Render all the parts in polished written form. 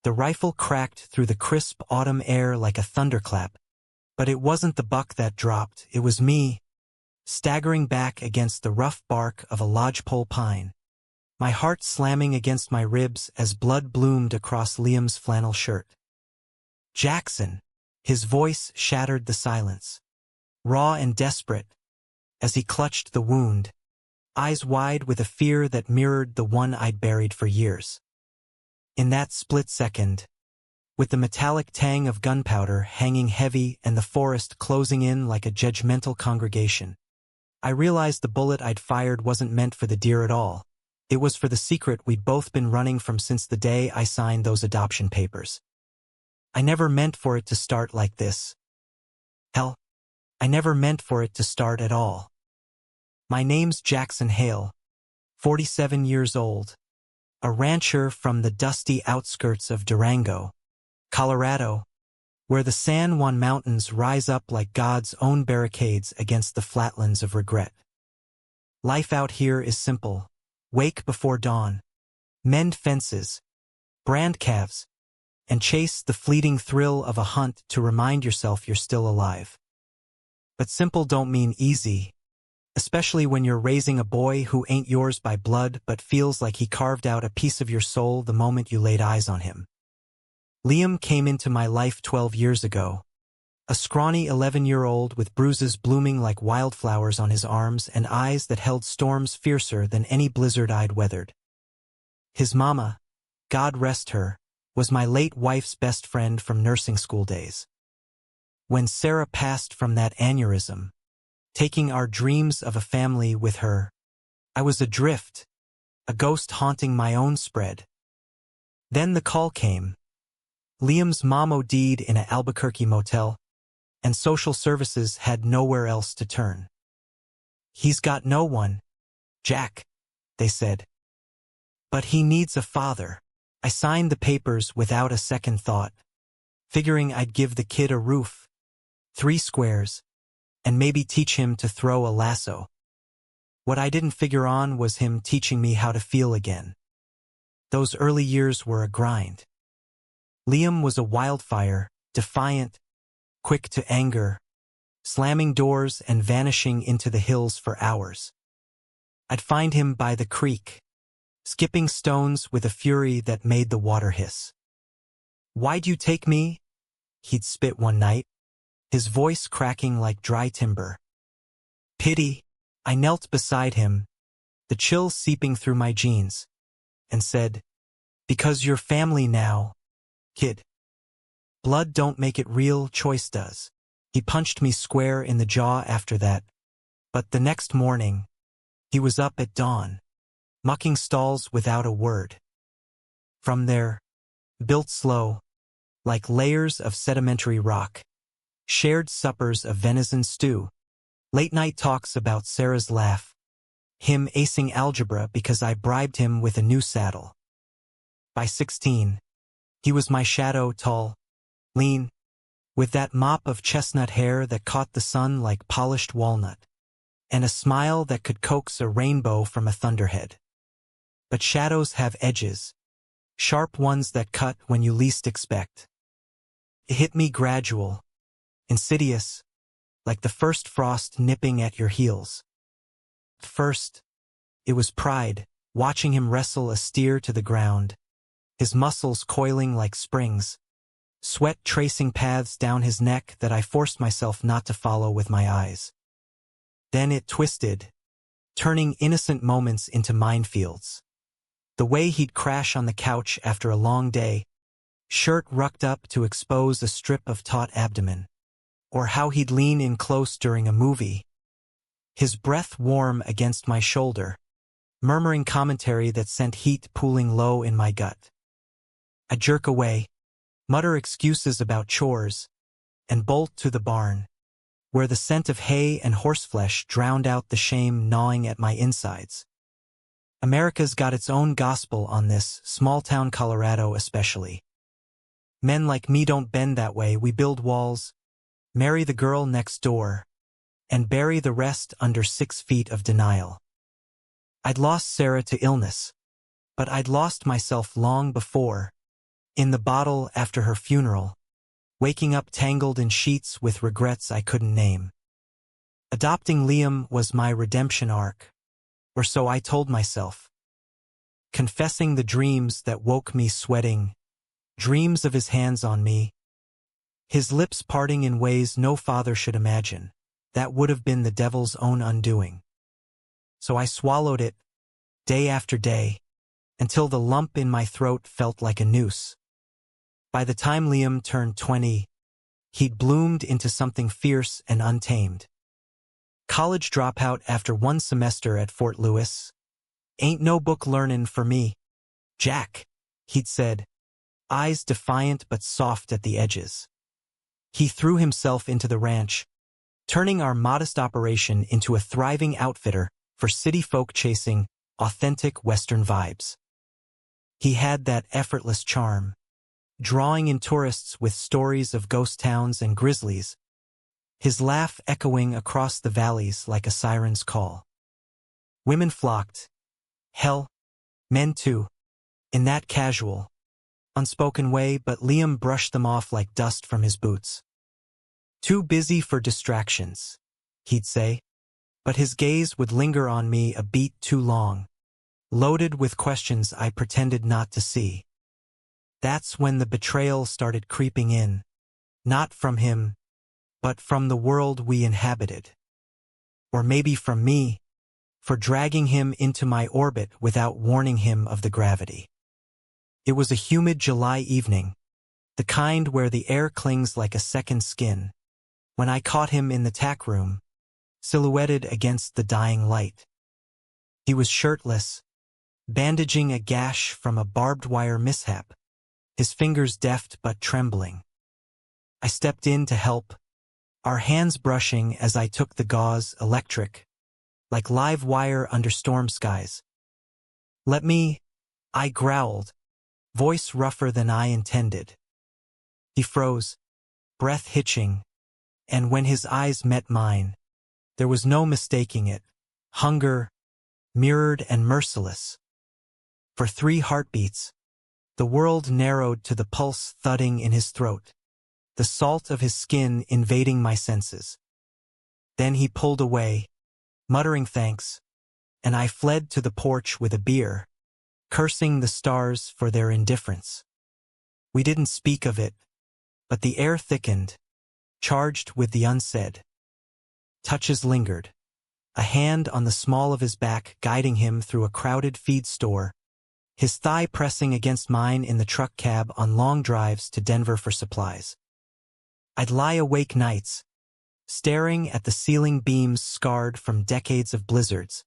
The rifle cracked through the crisp autumn air like a thunderclap. But it wasn't the buck that dropped, it was me, staggering back against the rough bark of a lodgepole pine, my heart slamming against my ribs as blood bloomed across Liam's flannel shirt. Jackson! His voice shattered the silence, raw and desperate, as he clutched the wound, eyes wide with a fear that mirrored the one I'd buried for years. In that split second, with the metallic tang of gunpowder hanging heavy and the forest closing in like a judgmental congregation, I realized the bullet I'd fired wasn't meant for the deer at all. It was for the secret we'd both been running from since the day I signed those adoption papers. I never meant for it to start like this. Hell, I never meant for it to start at all. My name's Jackson Hale, 47 years old, a rancher from the dusty outskirts of Durango, Colorado, where the San Juan Mountains rise up like God's own barricades against the flatlands of regret. Life out here is simple. Wake before dawn, mend fences, brand calves, and chase the fleeting thrill of a hunt to remind yourself you're still alive. But simple don't mean easy, especially when you're raising a boy who ain't yours by blood but feels like he carved out a piece of your soul the moment you laid eyes on him. Liam came into my life 12 years ago, a scrawny 11-year-old with bruises blooming like wildflowers on his arms and eyes that held storms fiercer than any blizzard I'd weathered. His mama, God rest her, was my late wife's best friend from nursing school days. When Sarah passed from that aneurysm, taking our dreams of a family with her, I was adrift, a ghost haunting my own spread. Then the call came. Liam's mom OD'd in an Albuquerque motel, and social services had nowhere else to turn. He's got no one, Jack, they said. But he needs a father. I signed the papers without a second thought, figuring I'd give the kid a roof, 3 squares, and maybe teach him to throw a lasso. What I didn't figure on was him teaching me how to feel again. Those early years were a grind. Liam was a wildfire, defiant, quick to anger, slamming doors and vanishing into the hills for hours. I'd find him by the creek, skipping stones with a fury that made the water hiss. "Why'd you take me?" he'd spit one night, his voice cracking like dry timber. "Pity." I knelt beside him, the chill seeping through my jeans, and said, "Because you're family now, kid. Blood don't make it real, choice does." He punched me square in the jaw after that, but the next morning, he was up at dawn, mucking stalls without a word. From there, built slow, like layers of sedimentary rock, shared suppers of venison stew, late-night talks about Sarah's laugh, him acing algebra because I bribed him with a new saddle. By 16, he was my shadow, tall, lean, with that mop of chestnut hair that caught the sun like polished walnut, and a smile that could coax a rainbow from a thunderhead. But shadows have edges, sharp ones that cut when you least expect. It hit me gradual, insidious, like the first frost nipping at your heels. First, it was pride, watching him wrestle a steer to the ground, his muscles coiling like springs, sweat tracing paths down his neck that I forced myself not to follow with my eyes. Then it twisted, turning innocent moments into minefields. The way he'd crash on the couch after a long day, shirt rucked up to expose a strip of taut abdomen, or how he'd lean in close during a movie, his breath warm against my shoulder, murmuring commentary that sent heat pooling low in my gut. I'd jerk away, mutter excuses about chores, and bolt to the barn, where the scent of hay and horseflesh drowned out the shame gnawing at my insides. America's got its own gospel on this, small-town Colorado especially. Men like me don't bend that way. We build walls, marry the girl next door, and bury the rest under 6 feet of denial. I'd lost Sarah to illness, but I'd lost myself long before, In the bottle after her funeral, waking up tangled in sheets with regrets I couldn't name. Adopting Liam was my redemption arc, or so I told myself. Confessing the dreams that woke me sweating, dreams of his hands on me, his lips parting in ways no father should imagine, that would have been the devil's own undoing. So I swallowed it, day after day, until the lump in my throat felt like a noose. By the time Liam turned 20, he'd bloomed into something fierce and untamed. College dropout after one semester at Fort Lewis. "Ain't no book learnin' for me, Jack," he'd said, eyes defiant but soft at the edges. He threw himself into the ranch, turning our modest operation into a thriving outfitter for city folk chasing authentic Western vibes. He had that effortless charm, drawing in tourists with stories of ghost towns and grizzlies, his laugh echoing across the valleys like a siren's call. Women flocked. Hell, men too, in that casual, unspoken way, but Liam brushed them off like dust from his boots. "Too busy for distractions," he'd say, but his gaze would linger on me a beat too long, loaded with questions I pretended not to see. That's when the betrayal started creeping in, not from him, but from the world we inhabited. Or maybe from me, for dragging him into my orbit without warning him of the gravity. It was a humid July evening, the kind where the air clings like a second skin, when I caught him in the tack room, silhouetted against the dying light. He was shirtless, bandaging a gash from a barbed wire mishap, his fingers deft but trembling. I stepped in to help, our hands brushing as I took the gauze electric, like live wire under storm skies. "Let me," I growled, voice rougher than I intended. He froze, breath hitching, and when his eyes met mine, there was no mistaking it, hunger, mirrored and merciless. For 3 heartbeats, the world narrowed to the pulse thudding in his throat, the salt of his skin invading my senses. Then he pulled away, muttering thanks, and I fled to the porch with a beer, cursing the stars for their indifference. We didn't speak of it, but the air thickened, charged with the unsaid. Touches lingered, a hand on the small of his back guiding him through a crowded feed store, his thigh pressing against mine in the truck cab on long drives to Denver for supplies. I'd lie awake nights, staring at the ceiling beams scarred from decades of blizzards,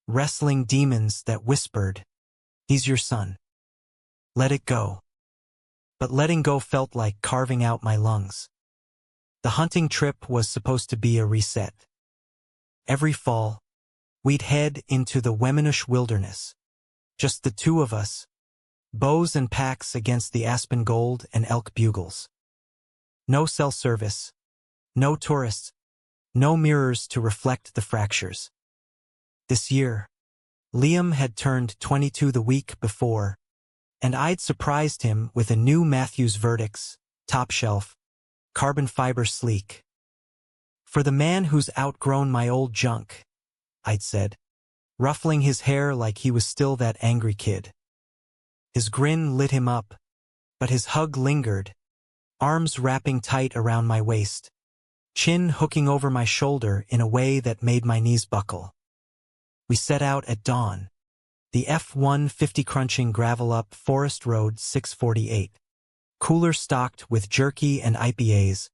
wrestling demons that whispered, "He's your son. Let it go." But letting go felt like carving out my lungs. The hunting trip was supposed to be a reset. Every fall, we'd head into the Weminush wilderness, just the 2 of us, bows and packs against the aspen gold and elk bugles. No cell service, no tourists, no mirrors to reflect the fractures. This year, Liam had turned 22 the week before, and I'd surprised him with a new Matthews Verdicts, top shelf, carbon fiber sleek. "For the man who's outgrown my old junk," I'd said, ruffling his hair like he was still that angry kid. His grin lit him up, but his hug lingered, arms wrapping tight around my waist, chin hooking over my shoulder in a way that made my knees buckle. We set out at dawn, the F-150 crunching gravel up Forest Road 648, cooler stocked with jerky and IPAs,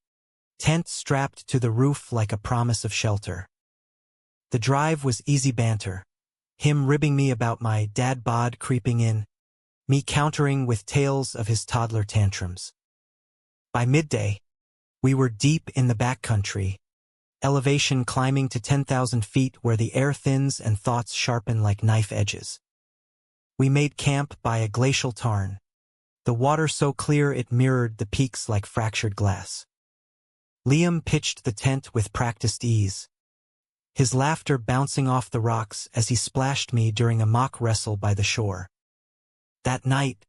tent strapped to the roof like a promise of shelter. The drive was easy banter, him ribbing me about my dad bod creeping in, me countering with tales of his toddler tantrums. By midday, we were deep in the backcountry, elevation climbing to 10,000 feet where the air thins and thoughts sharpen like knife edges. We made camp by a glacial tarn, the water so clear it mirrored the peaks like fractured glass. Liam pitched the tent with practiced ease, his laughter bouncing off the rocks as he splashed me during a mock wrestle by the shore. That night,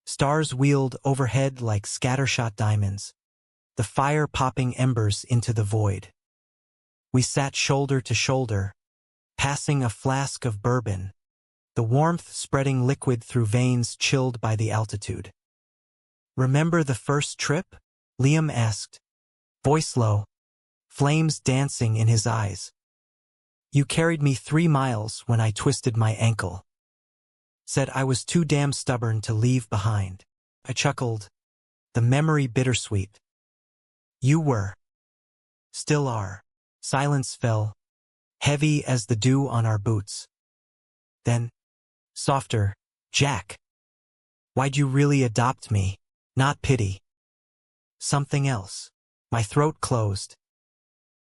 Stars wheeled overhead like scattershot diamonds, the fire popping embers into the void. We sat shoulder to shoulder, passing a flask of bourbon, the warmth spreading liquid through veins chilled by the altitude. "Remember the first trip?" Liam asked, voice low, flames dancing in his eyes. "You carried me 3 miles when I twisted my ankle. Said I was too damn stubborn to leave behind." I chuckled, the memory bittersweet. "You were. Still are." Silence fell, heavy as the dew on our boots. Then, softer, "Jack, why'd you really adopt me? Not pity. Something else." My throat closed.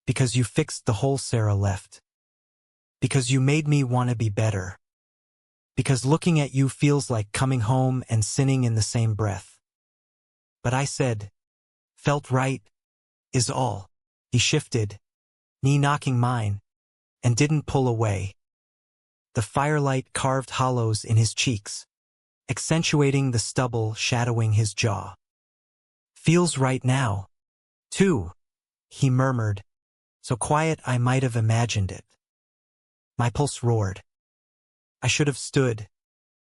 "Because you fixed the hole Sarah left. Because you made me want to be better. Because looking at you feels like coming home and sinning in the same breath." But I said, "Felt right, is all." He shifted, knee knocking mine, and didn't pull away. The firelight carved hollows in his cheeks, accentuating the stubble shadowing his jaw. "Feels right now, too," he murmured, so quiet I might have imagined it. My pulse roared. I should have stood,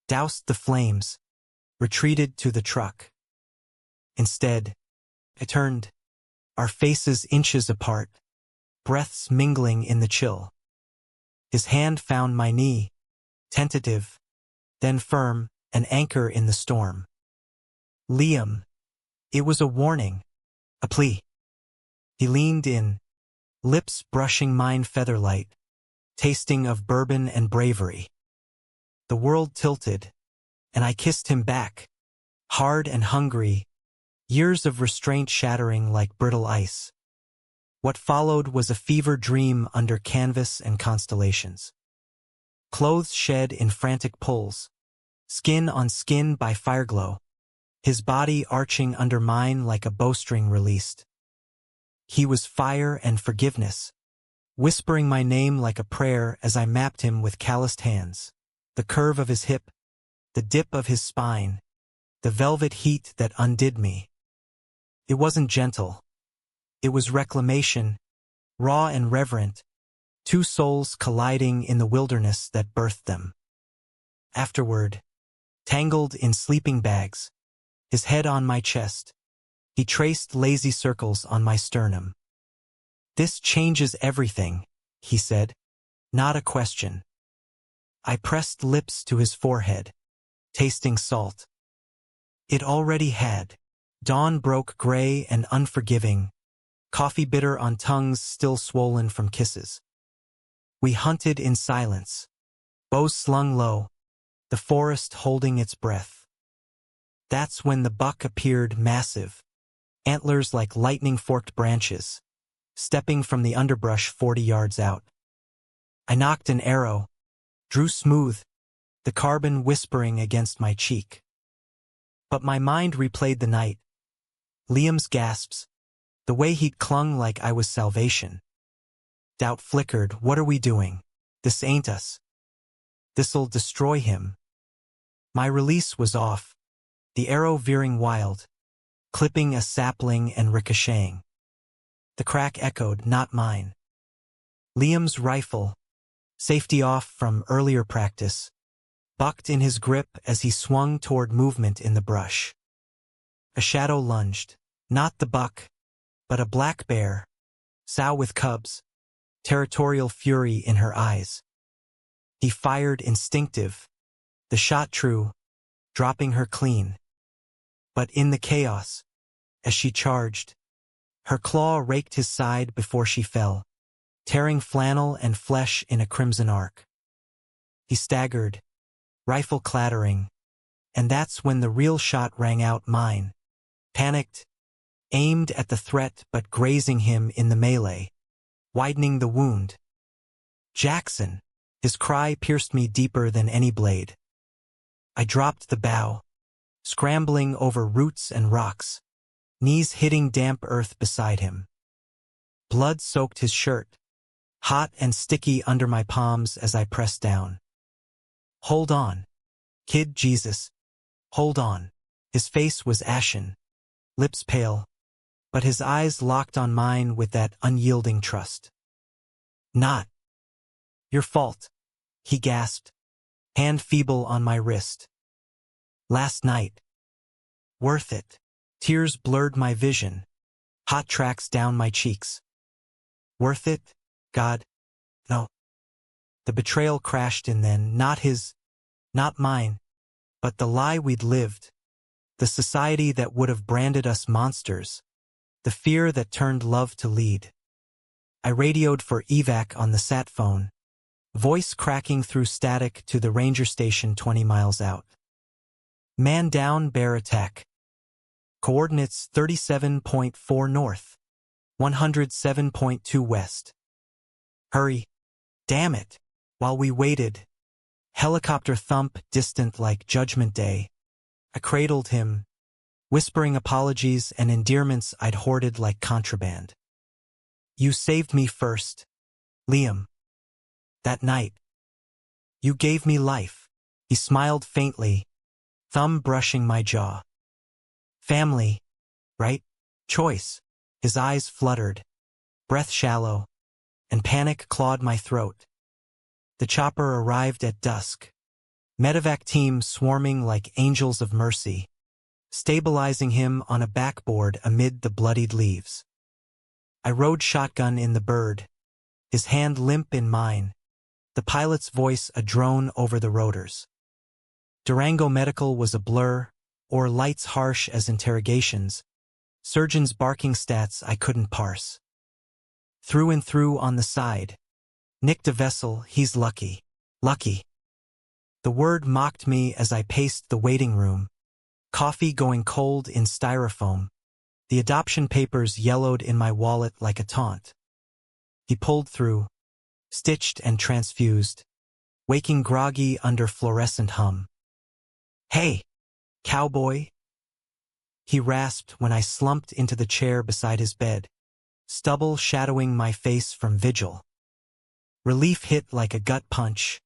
doused the flames, retreated to the truck. Instead, I turned, our faces inches apart, breaths mingling in the chill. His hand found my knee, tentative, then firm, an anchor in the storm. "Liam." It was a warning, a plea. He leaned in, lips brushing mine featherlight, tasting of bourbon and bravery. The world tilted, and I kissed him back, hard and hungry, years of restraint shattering like brittle ice. What followed was a fever dream under canvas and constellations. Clothes shed in frantic pulls, skin on skin by fireglow, his body arching under mine like a bowstring released. He was fire and forgiveness, whispering my name like a prayer as I mapped him with calloused hands. The curve of his hip, the dip of his spine, the velvet heat that undid me. It wasn't gentle. It was reclamation, raw and reverent, two souls colliding in the wilderness that birthed them. Afterward, tangled in sleeping bags, his head on my chest, he traced lazy circles on my sternum. "This changes everything," he said, not a question. I pressed lips to his forehead, tasting salt. It already had. Dawn broke gray and unforgiving, coffee bitter on tongues still swollen from kisses. We hunted in silence, bows slung low, the forest holding its breath. That's when the buck appeared massive, antlers like lightning-forked branches, stepping from the underbrush 40 yards out. I knocked an arrow, drew smooth, the carbon whispering against my cheek. But my mind replayed the night. Liam's gasps, the way he'd clung like I was salvation. Doubt flickered. What are we doing? This ain't us. This'll destroy him. My release was off, the arrow veering wild, clipping a sapling and ricocheting. The crack echoed, not mine. Liam's rifle, safety off from earlier practice, bucked in his grip as he swung toward movement in the brush. A shadow lunged, not the buck, but a black bear, sow with cubs, territorial fury in her eyes. He fired instinctive, the shot true, dropping her clean. But in the chaos, as she charged, her claw raked his side before she fell, tearing flannel and flesh in a crimson arc. He staggered, rifle clattering, and that's when the real shot rang out, mine. Panicked, aimed at the threat but grazing him in the melee, widening the wound. "Jackson!" His cry pierced me deeper than any blade. I dropped the bow, scrambling over roots and rocks, knees hitting damp earth beside him. Blood soaked his shirt, hot and sticky under my palms as I pressed down. "Hold on, kid Jesus, hold on." His face was ashen, lips pale, but his eyes locked on mine with that unyielding trust. Not your fault, he gasped, hand feeble on my wrist. Last night. Worth it. Tears blurred my vision, hot tracks down my cheeks. Worth it? God? No. The betrayal crashed in then, not his, not mine, but the lie we'd lived, the society that would have branded us monsters, the fear that turned love to lead. I radioed for evac on the sat phone, voice cracking through static to the ranger station 20 miles out. Man down, bear attack. Coordinates 37.4 north, 107.2 west. Hurry. Damn it. While we waited, helicopter thump distant like Judgment Day, I cradled him, whispering apologies and endearments I'd hoarded like contraband. You saved me first, Liam. That night. You gave me life. He smiled faintly, thumb brushing my jaw. Family, right? Choice. His eyes fluttered, breath shallow, and panic clawed my throat. The chopper arrived at dusk. Medevac team swarming like angels of mercy, stabilizing him on a backboard amid the bloodied leaves. I rode shotgun in the bird, his hand limp in mine, the pilot's voice a drone over the rotors. Durango Medical was a blur, or lights harsh as interrogations, surgeons barking stats I couldn't parse. Through and through on the side. Nicked a vessel, he's lucky. Lucky. The word mocked me as I paced the waiting room, coffee going cold in styrofoam, the adoption papers yellowed in my wallet like a taunt. He pulled through, stitched and transfused, waking groggy under fluorescent hum. Hey, cowboy! He rasped when I slumped into the chair beside his bed, stubble shadowing my face from vigil. Relief hit like a gut punch,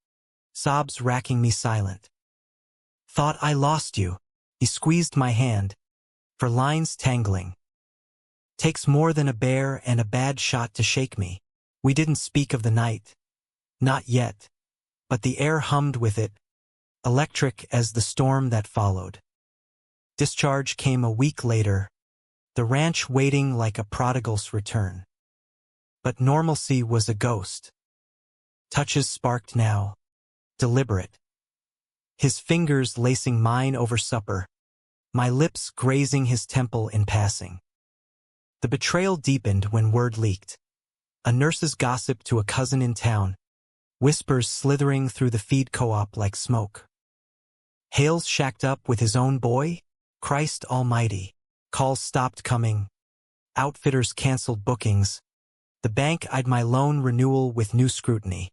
sobs racking me silent. Thought I lost you. He squeezed my hand, for lines tangling. Takes more than a bear and a bad shot to shake me. We didn't speak of the night. Not yet. But the air hummed with it, electric as the storm that followed. Discharge came a week later, the ranch waiting like a prodigal's return. But normalcy was a ghost. Touches sparked now, deliberate. His fingers lacing mine over supper, my lips grazing his temple in passing. The betrayal deepened when word leaked. A nurse's gossip to a cousin in town, whispers slithering through the feed co-op like smoke. Hales shacked up with his own boy? Christ almighty. Calls stopped coming. Outfitters canceled bookings. The bank eyed my loan renewal with new scrutiny.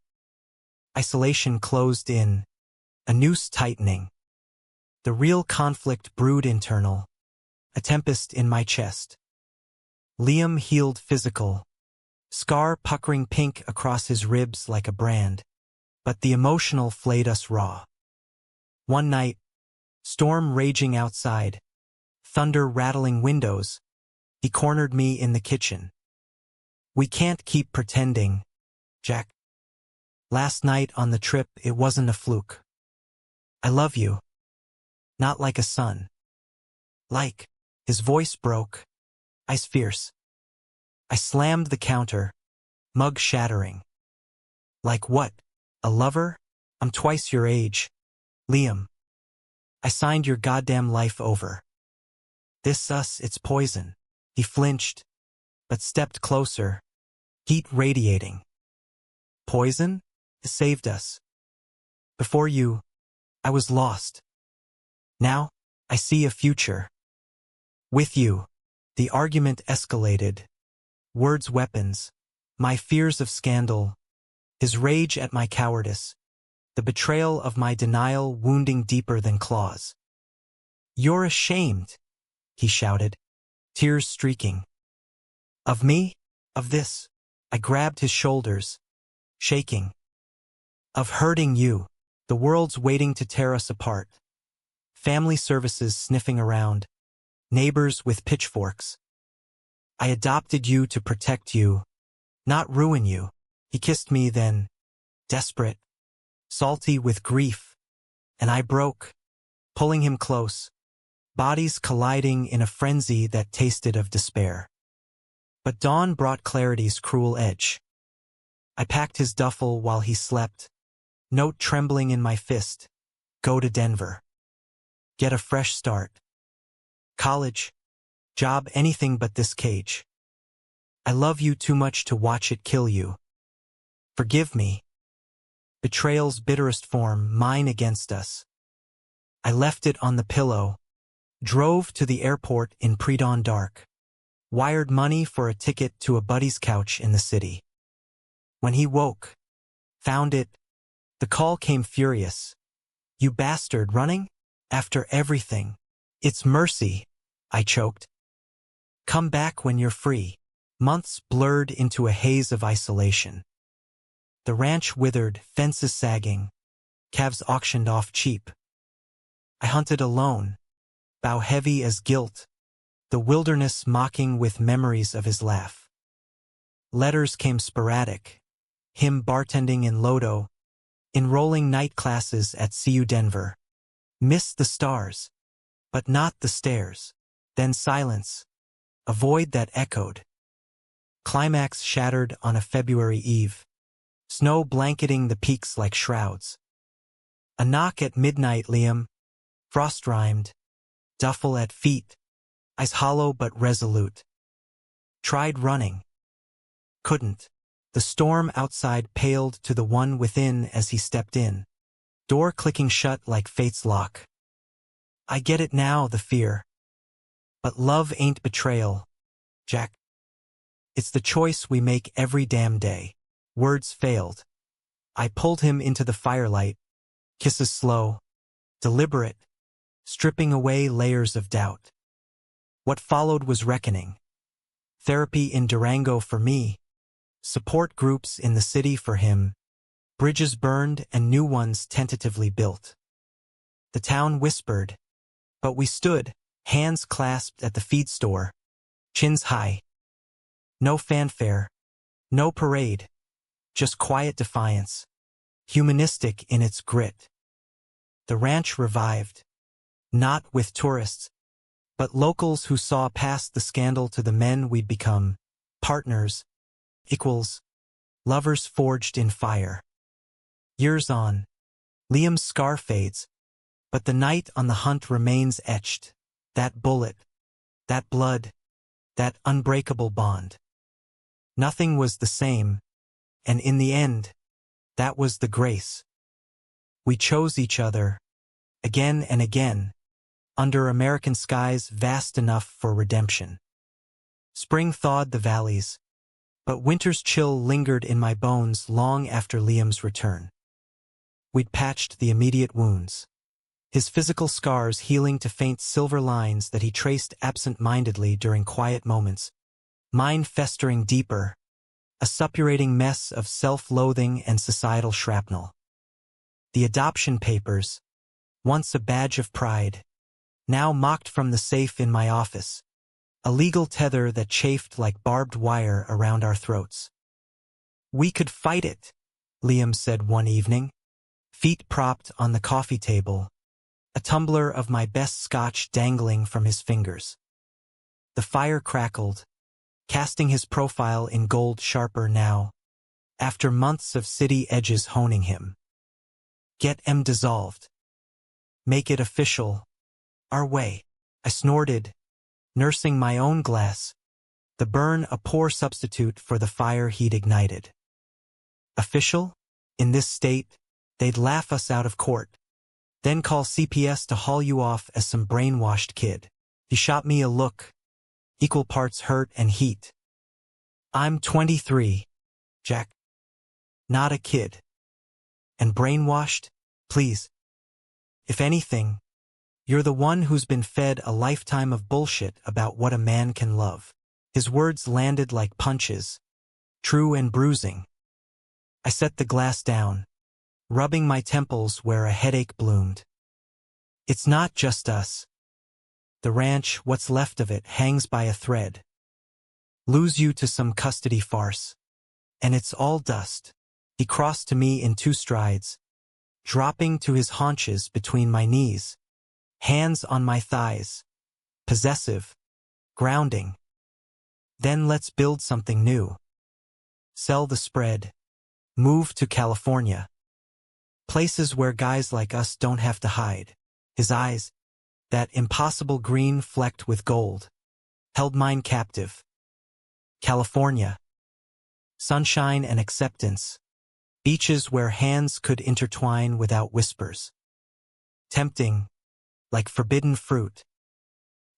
Isolation closed in, a noose tightening. The real conflict brewed internal, a tempest in my chest. Liam healed physical, scar puckering pink across his ribs like a brand, but the emotional flayed us raw. One night, storm raging outside, thunder rattling windows, he cornered me in the kitchen. We can't keep pretending, Jack. Last night on the trip it wasn't a fluke. I love you. Not like a son. Like, his voice broke, ice fierce. I slammed the counter, mug shattering. Like what? A lover? I'm twice your age. Liam. I signed your goddamn life over. This us, it's poison. He flinched, but stepped closer, heat radiating. Poison? It saved us. Before you, I was lost. Now, I see a future. With you, the argument escalated. Words weapons, my fears of scandal, his rage at my cowardice, the betrayal of my denial wounding deeper than claws. You're ashamed, he shouted, tears streaking. Of me? Of this? I grabbed his shoulders, shaking. Of hurting you, the world's waiting to tear us apart. family services sniffing around, neighbors with pitchforks. I adopted you to protect you, not ruin you. He kissed me then, desperate, salty with grief, and I broke, pulling him close, bodies colliding in a frenzy that tasted of despair. But dawn brought clarity's cruel edge. I packed his duffel while he slept, note trembling in my fist, go to Denver. Get a fresh start. College, job, anything but this cage. I love you too much to watch it kill you. Forgive me. Betrayal's bitterest form, mine against us. I left it on the pillow, drove to the airport in pre-dawn dark, wired money for a ticket to a buddy's couch in the city. When he woke, found it, the call came furious. You bastard, running? After everything. It's mercy, I choked. Come back when you're free. Months blurred into a haze of isolation. The ranch withered, fences sagging, calves auctioned off cheap. I hunted alone, bow heavy as guilt, the wilderness mocking with memories of his laugh. Letters came sporadic, him bartending in Lodo, enrolling night classes at CU Denver. Missed the stars, but not the stairs. Then silence, a void that echoed. Climax shattered on a February eve, snow blanketing the peaks like shrouds. A knock at midnight, Liam, frost-rimed, duffel at feet, eyes hollow but resolute. Tried running. Couldn't. The storm outside paled to the one within as he stepped in, door clicking shut like fate's lock. I get it now, the fear. But love ain't betrayal, Jack. It's the choice we make every damn day. Words failed. I pulled him into the firelight, kisses slow, deliberate, stripping away layers of doubt. What followed was reckoning. Therapy in Durango for me, support groups in the city for him, bridges burned and new ones tentatively built. The town whispered, but we stood, hands clasped at the feed store, chins high. No fanfare, no parade, just quiet defiance, humanistic in its grit. The ranch revived, not with tourists, but locals who saw past the scandal to the men we'd become, partners, equals, lovers forged in fire. Years on, Liam's scar fades, but the night on the hunt remains etched, that bullet, that blood, that unbreakable bond. Nothing was the same, and in the end, that was the grace. We chose each other, again and again, under American skies vast enough for redemption. Spring thawed the valleys, but winter's chill lingered in my bones long after Liam's return. We'd patched the immediate wounds, his physical scars healing to faint silver lines that he traced absent-mindedly during quiet moments, mine festering deeper, a suppurating mess of self-loathing and societal shrapnel. The adoption papers, once a badge of pride, now mocked from the safe in my office, a legal tether that chafed like barbed wire around our throats. We could fight it, Liam said one evening, feet propped on the coffee table, a tumbler of my best scotch dangling from his fingers. The fire crackled, casting his profile in gold sharper now, after months of city edges honing him. Get em dissolved. Make it official. Our way. I snorted, nursing my own glass, the burn a poor substitute for the fire he'd ignited. Official? In this state, they'd laugh us out of court, then call CPS to haul you off as some brainwashed kid. He shot me a look, equal parts hurt and heat. I'm 23, Jack. Not a kid. And brainwashed? Please. If anything, you're the one who's been fed a lifetime of bullshit about what a man can love. His words landed like punches, true and bruising. I set the glass down, rubbing my temples where a headache bloomed. It's not just us. The ranch, what's left of it, hangs by a thread. Lose you to some custody farce. And it's all dust. He crossed to me in 2 strides, dropping to his haunches between my knees, hands on my thighs, possessive, grounding. Then let's build something new. Sell the spread. Move to California. Places where guys like us don't have to hide. His eyes, that impossible green flecked with gold, held mine captive. California. Sunshine and acceptance. Beaches where hands could intertwine without whispers. Tempting, like forbidden fruit.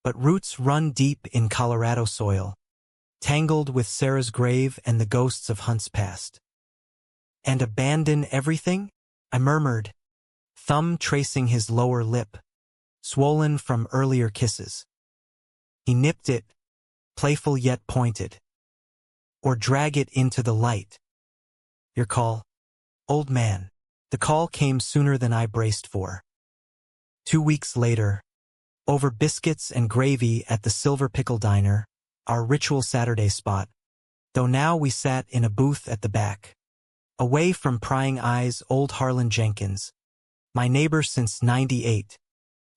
But roots run deep in Colorado soil, tangled with Sarah's grave and the ghosts of hunts past. And abandon everything? I murmured, thumb tracing his lower lip, swollen from earlier kisses. He nipped it, playful yet pointed. Or drag it into the light. Your call, old man. The call came sooner than I braced for. 2 weeks later, over biscuits and gravy at the Silver Pickle Diner, our ritual Saturday spot, though now we sat in a booth at the back. Away from prying eyes, old Harlan Jenkins, my neighbor since '98,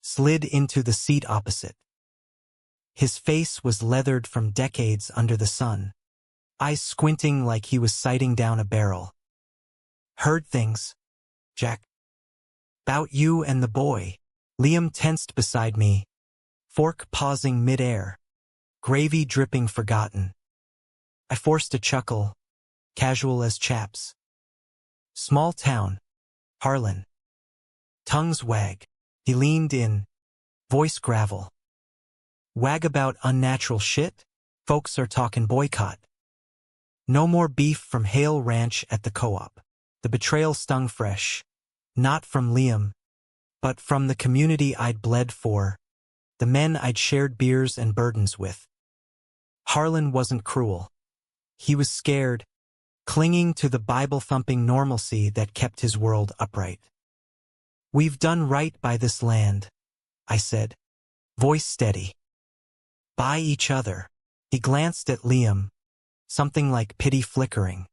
slid into the seat opposite. His face was leathered from decades under the sun, eyes squinting like he was sighting down a barrel. Heard things, Jack. 'Bout you and the boy. Liam tensed beside me, fork pausing mid-air, gravy dripping forgotten. I forced a chuckle, casual as chaps. Small town, Harlan. Tongues wag. He leaned in, voice gravel. Wag about unnatural shit? Folks are talking boycott. No more beef from Hale Ranch at the co-op. The betrayal stung fresh, not from Liam, but from the community I'd bled for, the men I'd shared beers and burdens with. Harlan wasn't cruel. He was scared, clinging to the Bible-thumping normalcy that kept his world upright. We've done right by this land, I said, voice steady. By each other. He glanced at Liam, something like pity flickering.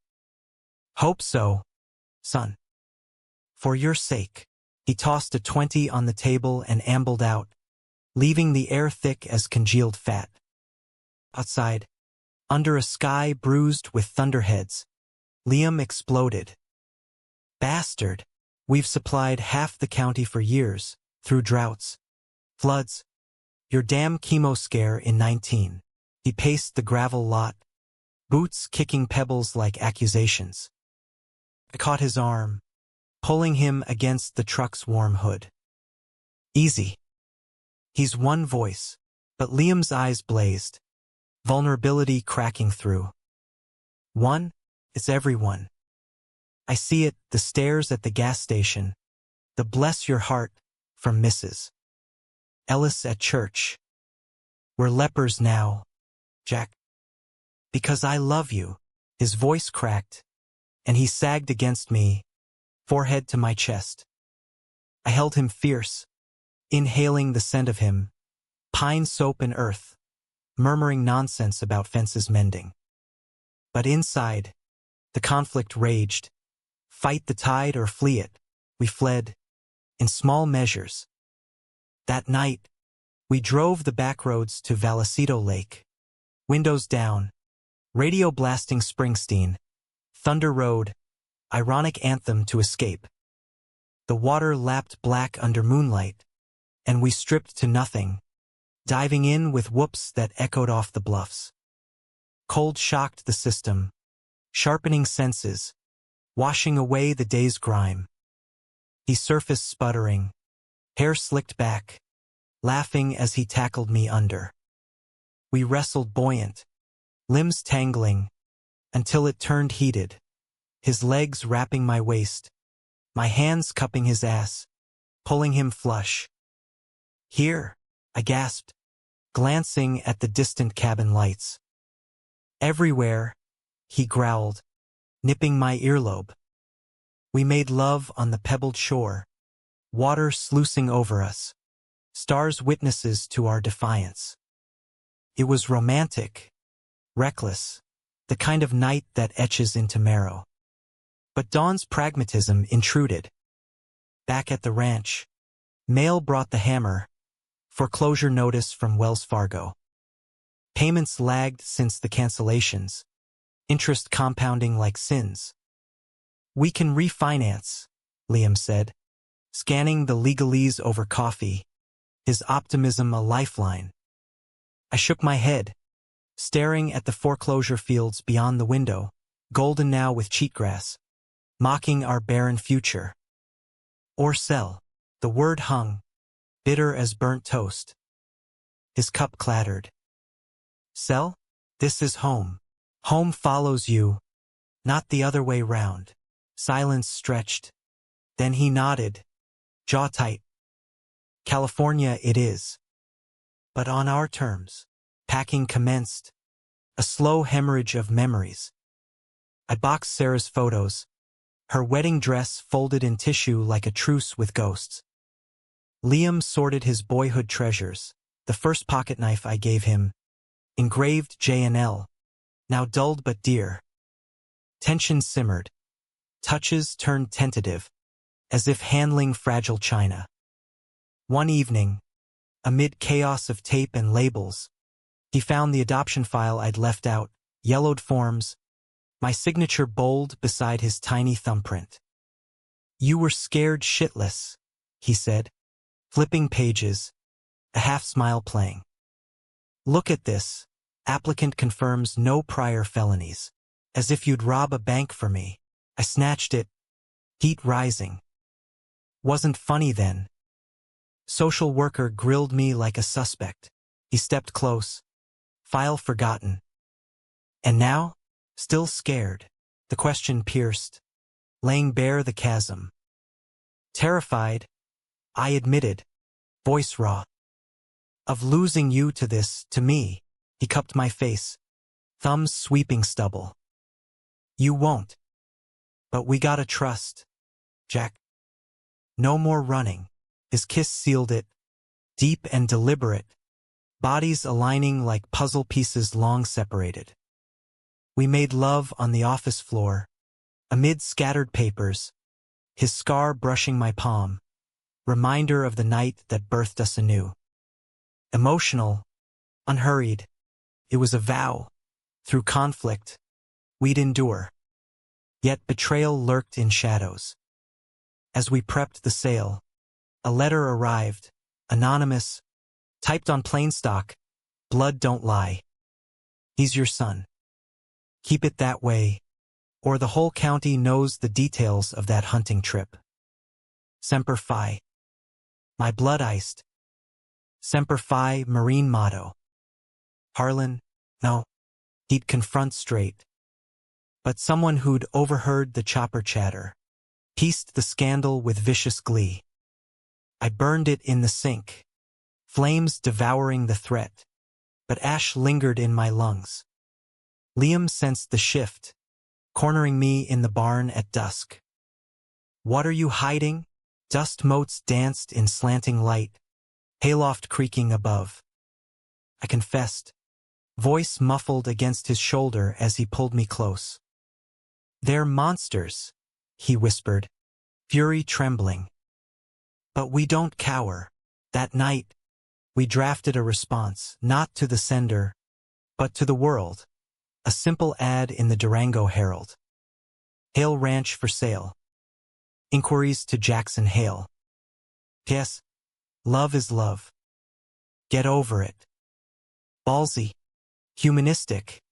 Hope so, son. For your sake. He tossed a 20 on the table and ambled out, leaving the air thick as congealed fat. Outside, under a sky bruised with thunderheads, Liam exploded. Bastard! We've supplied half the county for years, through droughts, floods, your damn chemo scare in 19. He paced the gravel lot, boots kicking pebbles like accusations. I caught his arm, pulling him against the truck's warm hood. Easy. He's one voice, but Liam's eyes blazed, vulnerability cracking through. One? It's everyone. I see it, the stares at the gas station, the bless your heart from Mrs. Ellis at church. We're lepers now, Jack. Because I love you. His voice cracked, and he sagged against me, forehead to my chest. I held him fierce, inhaling the scent of him, pine soap and earth, murmuring nonsense about fences mending. But inside, the conflict raged. Fight the tide or flee it. We fled, in small measures. That night, we drove the back roads to Vallecito Lake. Windows down, radio blasting Springsteen, Thunder Road, ironic anthem to escape. The water lapped black under moonlight, and we stripped to nothing, diving in with whoops that echoed off the bluffs. Cold shocked the system, sharpening senses, washing away the day's grime. He surfaced sputtering, hair slicked back, laughing as he tackled me under. We wrestled buoyant, limbs tangling, until it turned heated, his legs wrapping my waist, my hands cupping his ass, pulling him flush. Here, I gasped, glancing at the distant cabin lights. Everywhere, he growled, nipping my earlobe. We made love on the pebbled shore, water sluicing over us, stars witnesses to our defiance. It was romantic, reckless, the kind of night that etches into marrow. But Dawn's pragmatism intruded. Back at the ranch, mail brought the hammer, foreclosure notice from Wells Fargo. Payments lagged since the cancellations, interest compounding like sins. "We can refinance," Liam said, scanning the legalese over coffee, his optimism a lifeline. I shook my head, staring at the foreclosure fields beyond the window, golden now with cheatgrass, mocking our barren future. "Or sell." The word hung, bitter as burnt toast. His cup clattered. "Sell? This is home. Home follows you, not the other way round." Silence stretched. Then he nodded, jaw tight. "California it is. But on our terms." Packing commenced, a slow hemorrhage of memories. I boxed Sarah's photos, her wedding dress folded in tissue like a truce with ghosts. Liam sorted his boyhood treasures, the first pocketknife I gave him, engraved J&L, now dulled but dear. Tension simmered. Touches turned tentative, as if handling fragile china. One evening, amid chaos of tape and labels, he found the adoption file I'd left out, yellowed forms, my signature bold beside his tiny thumbprint. "You were scared shitless," he said, flipping pages, a half-smile playing. "Look at this. Applicant confirms no prior felonies. As if you'd rob a bank for me." I snatched it, heat rising. "Wasn't funny then." Social worker grilled me like a suspect. He stepped close. File forgotten. "And now?" Still scared. The question pierced, laying bare the chasm. "Terrified," I admitted, voice raw. "Of losing you to this, to me." He cupped my face, thumbs sweeping stubble. "You won't. But we gotta trust, Jack. No more running." His kiss sealed it, deep and deliberate, bodies aligning like puzzle pieces long separated. We made love on the office floor, amid scattered papers, his scar brushing my palm, reminder of the night that birthed us anew. Emotional, unhurried, it was a vow. Through conflict, we'd endure. Yet betrayal lurked in shadows. As we prepped the sale, a letter arrived, anonymous, typed on plain stock, "Blood don't lie. He's your son. Keep it that way, or the whole county knows the details of that hunting trip. Semper Fi." My blood iced. Semper Fi, Marine motto. Harlan? No. He'd confront straight. But someone who'd overheard the chopper chatter, pieced the scandal with vicious glee. I burned it in the sink, flames devouring the threat, but ash lingered in my lungs. Liam sensed the shift, cornering me in the barn at dusk. "What are you hiding?" Dust motes danced in slanting light, hayloft creaking above. I confessed, voice muffled against his shoulder as he pulled me close. "They're monsters," he whispered, fury trembling. "But we don't cower." That night, we drafted a response, not to the sender, but to the world. A simple ad in the Durango Herald. "Hale Ranch for sale. Inquiries to Jackson Hale. P.S. Love is love. Get over it." Ballsy. Humanistic.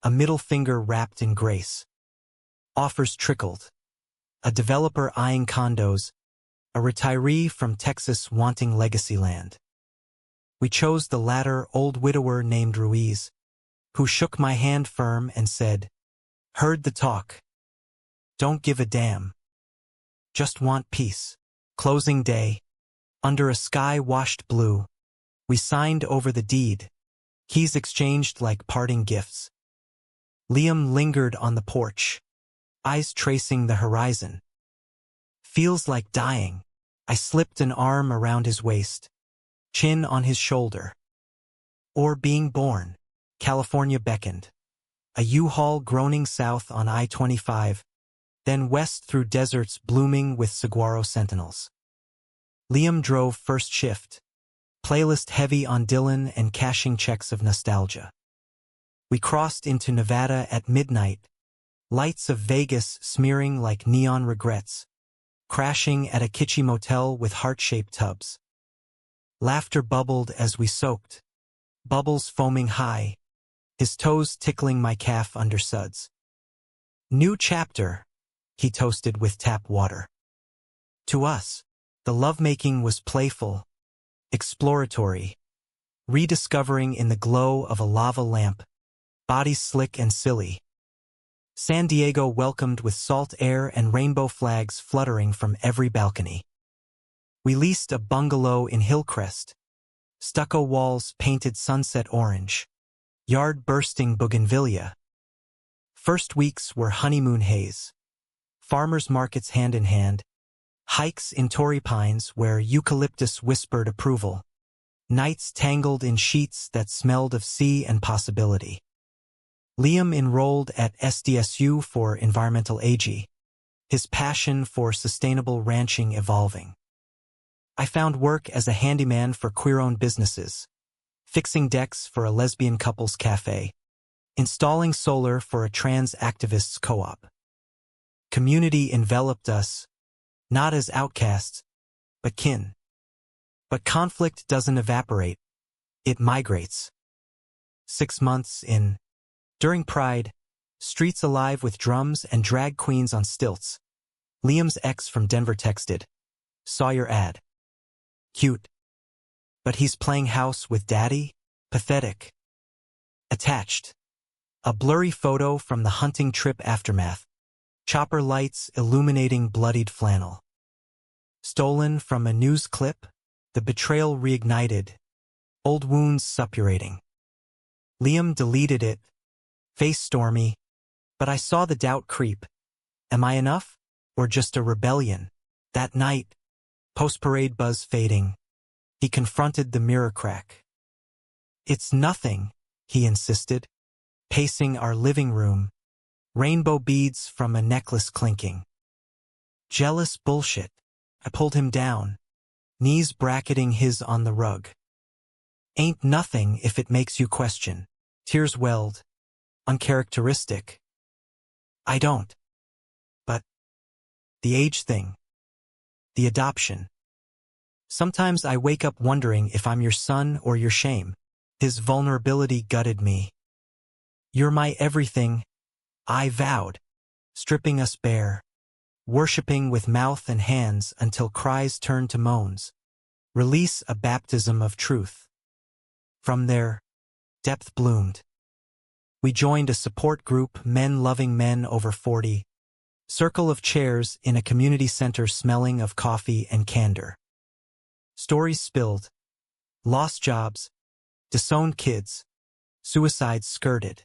A middle finger wrapped in grace. Offers trickled. A developer eyeing condos. A retiree from Texas wanting legacy land. We chose the latter old widower named Ruiz, who shook my hand firm and said, "Heard the talk. Don't give a damn. Just want peace." Closing day. Under a sky washed blue. We signed over the deed. Keys exchanged like parting gifts. Liam lingered on the porch, eyes tracing the horizon. "Feels like dying." I slipped an arm around his waist, chin on his shoulder. Or being born. California beckoned. A U-Haul groaning south on I-25, then west through deserts blooming with saguaro sentinels. Liam drove first shift, playlist heavy on Dylan and cashing checks of nostalgia. We crossed into Nevada at midnight, lights of Vegas smearing like neon regrets, crashing at a kitschy motel with heart-shaped tubs. Laughter bubbled as we soaked, bubbles foaming high, his toes tickling my calf under suds. New chapter, he toasted with tap water. To us, the lovemaking was playful, exploratory, rediscovering in the glow of a lava lamp, bodies slick and silly. San Diego welcomed with salt air and rainbow flags fluttering from every balcony. We leased a bungalow in Hillcrest, stucco walls painted sunset orange, yard bursting bougainvillea. First weeks were honeymoon haze, farmers' markets hand in hand, hikes in Torrey Pines where eucalyptus whispered approval, nights tangled in sheets that smelled of sea and possibility. Liam enrolled at SDSU for environmental AG, his passion for sustainable ranching evolving. I found work as a handyman for queer-owned businesses, fixing decks for a lesbian couple's cafe, installing solar for a trans activists co-op. Community enveloped us, not as outcasts, but kin. But conflict doesn't evaporate, it migrates. 6 months in. During Pride, streets alive with drums and drag queens on stilts. Liam's ex from Denver texted, "Saw your ad. Cute. But he's playing house with daddy? Pathetic." Attached. A blurry photo from the hunting trip aftermath. Chopper lights illuminating bloodied flannel. Stolen from a news clip, the betrayal reignited, old wounds suppurating. Liam deleted it, face stormy, but I saw the doubt creep. Am I enough? Or just a rebellion? That night, post-parade buzz fading, he confronted the mirror crack. "It's nothing," he insisted, pacing our living room, rainbow beads from a necklace clinking. Jealous bullshit. I pulled him down, knees bracketing his on the rug. "Ain't nothing if it makes you question." Tears welled, uncharacteristic. I don't. But the age thing. The adoption. Sometimes I wake up wondering if I'm your son or your shame. His vulnerability gutted me. "You're my everything," I vowed, stripping us bare, worshipping with mouth and hands until cries turned to moans. Release a baptism of truth. From there, depth bloomed. We joined a support group, men loving men over 40, circle of chairs in a community center smelling of coffee and candor. Stories spilled, lost jobs, disowned kids, suicides skirted.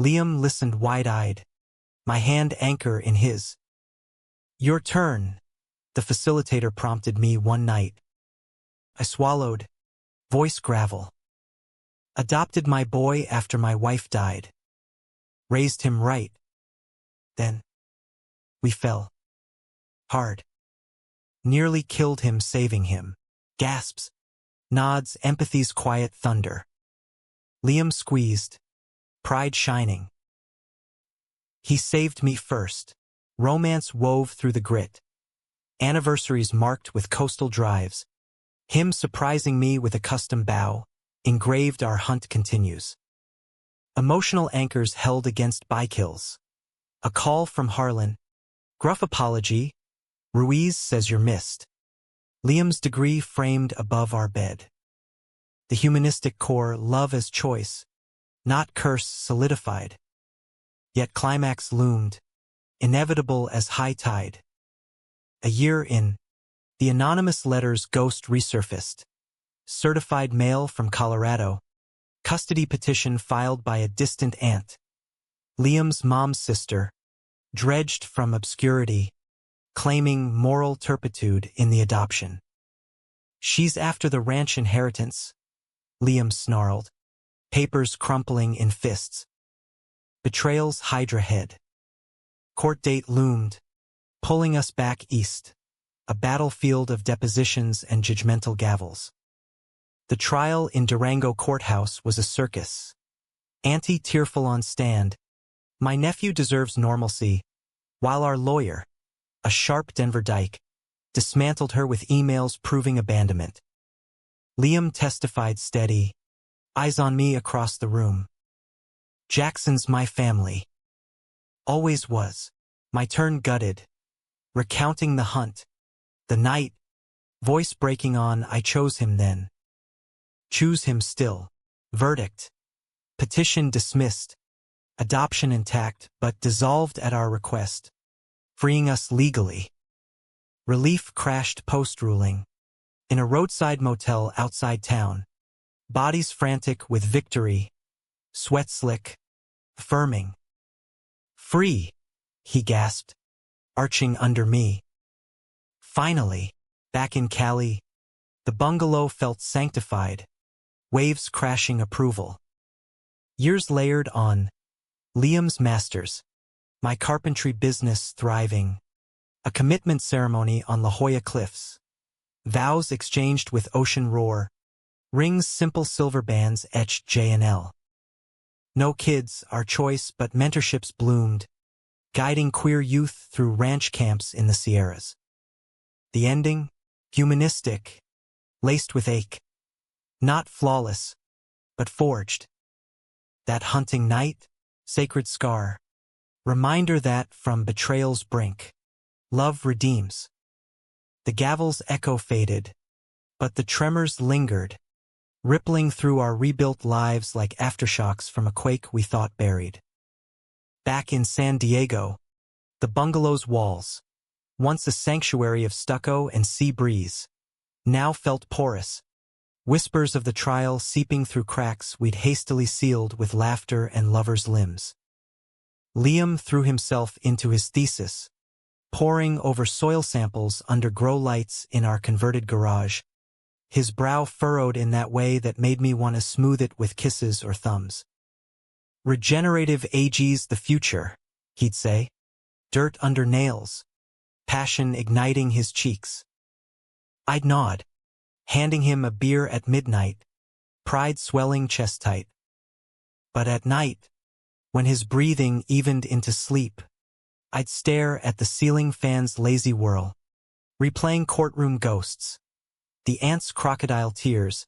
Liam listened wide-eyed, my hand anchor in his. "Your turn," the facilitator prompted me one night. I swallowed, voice gravel. Adopted my boy after my wife died. Raised him right. Then we fell. Hard. Nearly killed him saving him. Gasps. Nods, empathy's quiet thunder. Liam squeezed, pride shining. He saved me first. Romance wove through the grit. Anniversaries marked with coastal drives. Him surprising me with a custom bow. Engraved our hunt continues. Emotional anchors held against bike hills. A call from Harlan. Gruff apology. Ruiz says you're missed. Liam's degree framed above our bed. The humanistic core, love as choice, not curse, solidified. Yet climax loomed, inevitable as high tide. A year in, the anonymous letter's ghost resurfaced. Certified mail from Colorado. Custody petition filed by a distant aunt. Liam's mom's sister, dredged from obscurity, claiming moral turpitude in the adoption. She's after the ranch inheritance, Liam snarled, papers crumpling in fists. Betrayal's Hydra head. Court date loomed, pulling us back east, a battlefield of depositions and judgmental gavels. The trial in Durango courthouse was a circus. Anti-tearful on stand, my nephew deserves normalcy, while our lawyer, a sharp Denver dyke, dismantled her with emails proving abandonment. Liam testified steady, eyes on me across the room. Jackson's my family. Always was. My turn gutted, recounting the hunt, the night, voice breaking on I chose him then. Choose him still. Verdict. Petition dismissed. Adoption intact but dissolved at our request, freeing us legally. Relief crashed post-ruling. In a roadside motel outside town. Bodies frantic with victory. Sweat slick. Affirming. Free, he gasped, arching under me. Finally, back in Cali, the bungalow felt sanctified, waves crashing approval. Years layered on, Liam's masters, my carpentry business thriving, a commitment ceremony on La Jolla Cliffs, vows exchanged with ocean roar, rings simple silver bands etched J&L. No kids, our choice, but mentorships bloomed, guiding queer youth through ranch camps in the Sierras. The ending? Humanistic, laced with ache. Not flawless, but forged. That hunting night? Sacred scar. Reminder that, from betrayal's brink, love redeems. The gavel's echo faded, but the tremors lingered, rippling through our rebuilt lives like aftershocks from a quake we thought buried. Back in San Diego, the bungalow's walls, once a sanctuary of stucco and sea breeze, now felt porous, whispers of the trial seeping through cracks we'd hastily sealed with laughter and lovers' limbs. Liam threw himself into his thesis, poring over soil samples under grow lights in our converted garage, his brow furrowed in that way that made me want to smooth it with kisses or thumbs. Regenerative age's the future, he'd say, dirt under nails, passion igniting his cheeks. I'd nod, handing him a beer at midnight, pride swelling chest tight. But at night, when his breathing evened into sleep, I'd stare at the ceiling fan's lazy whirl, replaying courtroom ghosts, the aunt's crocodile tears,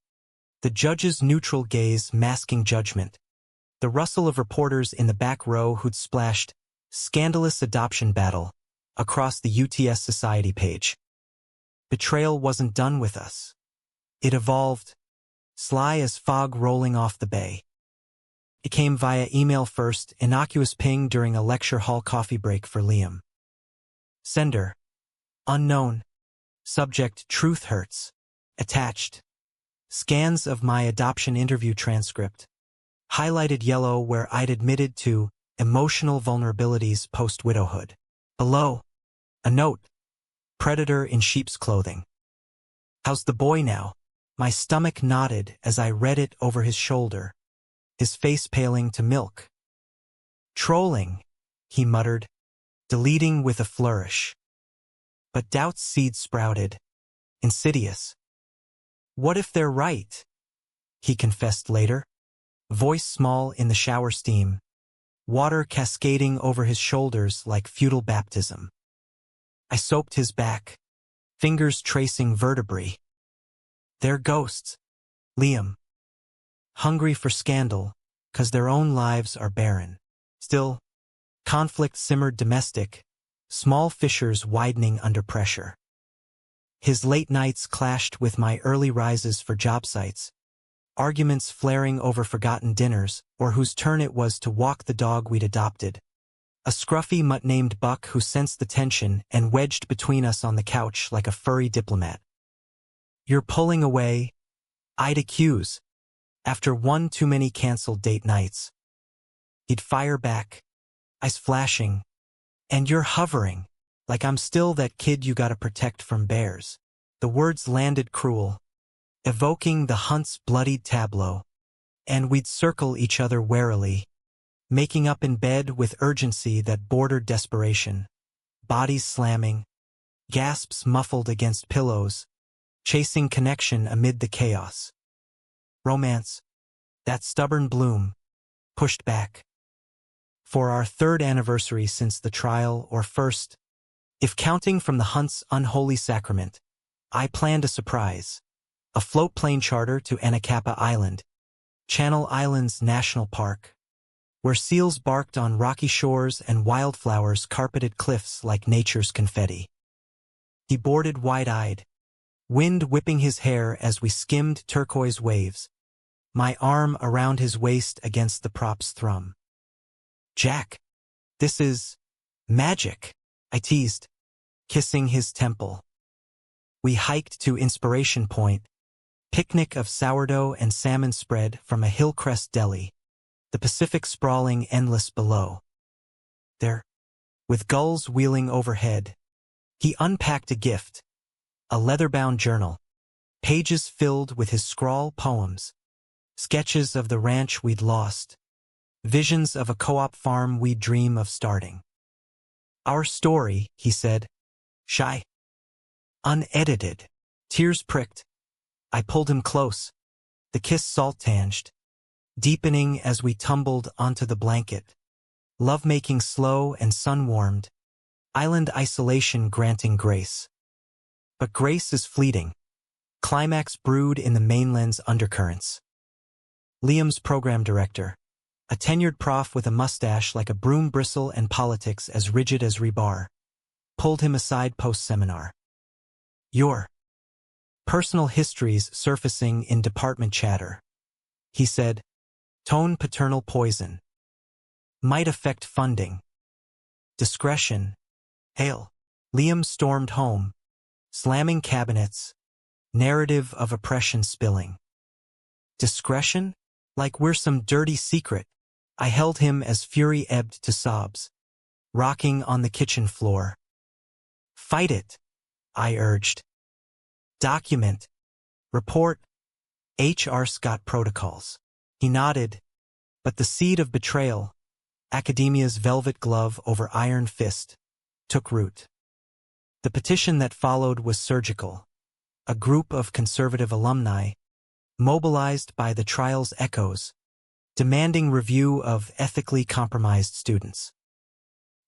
the judge's neutral gaze masking judgment, the rustle of reporters in the back row who'd splashed "Scandalous Adoption Battle" across the UTS Society page. Betrayal wasn't done with us. It evolved, sly as fog rolling off the bay. It came via email first, innocuous ping during a lecture hall coffee break for Liam. Sender: unknown. Subject: truth hurts. Attached: scans of my adoption interview transcript. Highlighted yellow where I'd admitted to emotional vulnerabilities post-widowhood. Below, a note: predator in sheep's clothing. How's the boy now? My stomach nodded as I read it over his shoulder, his face paling to milk. Trolling, he muttered, deleting with a flourish. But doubt's seed sprouted, insidious. What if they're right? He confessed later, voice small in the shower steam, water cascading over his shoulders like feudal baptism. I soaped his back, fingers tracing vertebrae. They're ghosts, Liam. Hungry for scandal, 'cause their own lives are barren. Still, conflict simmered domestic, small fissures widening under pressure. His late nights clashed with my early rises for job sites, arguments flaring over forgotten dinners or whose turn it was to walk the dog we'd adopted. A scruffy mutt named Buck who sensed the tension and wedged between us on the couch like a furry diplomat. You're pulling away, I'd accuse, after one too many canceled date nights. He'd fire back, eyes flashing, and you're hovering, like I'm still that kid you gotta protect from bears. The words landed cruel, evoking the hunt's bloodied tableau, and we'd circle each other warily, making up in bed with urgency that bordered desperation, bodies slamming, gasps muffled against pillows, chasing connection amid the chaos. Romance, that stubborn bloom, pushed back. For our third anniversary since the trial, or first, if counting from the hunt's unholy sacrament, I planned a surprise. A float plane charter to Anacapa Island, Channel Islands National Park, where seals barked on rocky shores and wildflowers carpeted cliffs like nature's confetti. He boarded wide-eyed, wind whipping his hair as we skimmed turquoise waves, my arm around his waist against the prop's thrum. "Jack, this is magic," I teased, kissing his temple. We hiked to Inspiration Point, picnic of sourdough and salmon spread from a hillcrest deli, the Pacific sprawling endless below. There, with gulls wheeling overhead, he unpacked a gift, a leather-bound journal, pages filled with his scrawl poems, sketches of the ranch we'd lost, visions of a co-op farm we'd dream of starting. "Our story," he said, shy, unedited, tears pricked. I pulled him close, the kiss salt-tinged, deepening as we tumbled onto the blanket, lovemaking slow and sun-warmed, island isolation granting grace. But grace is fleeting, climax brewed in the mainland's undercurrents. Liam's program director, a tenured prof with a mustache like a broom bristle and politics as rigid as rebar, pulled him aside post-seminar. "Your personal histories surfacing in department chatter," he said, tone paternal poison. "Might affect funding. Discretion." Hail. Liam stormed home, slamming cabinets, narrative of oppression spilling. "Discretion? Like we're some dirty secret." I held him as fury ebbed to sobs, rocking on the kitchen floor. "Fight it," I urged. "Document. Report. HR Scott protocols." He nodded, but the seed of betrayal, academia's velvet glove over iron fist, took root. The petition that followed was surgical. A group of conservative alumni, mobilized by the trial's echoes, demanding review of ethically compromised students.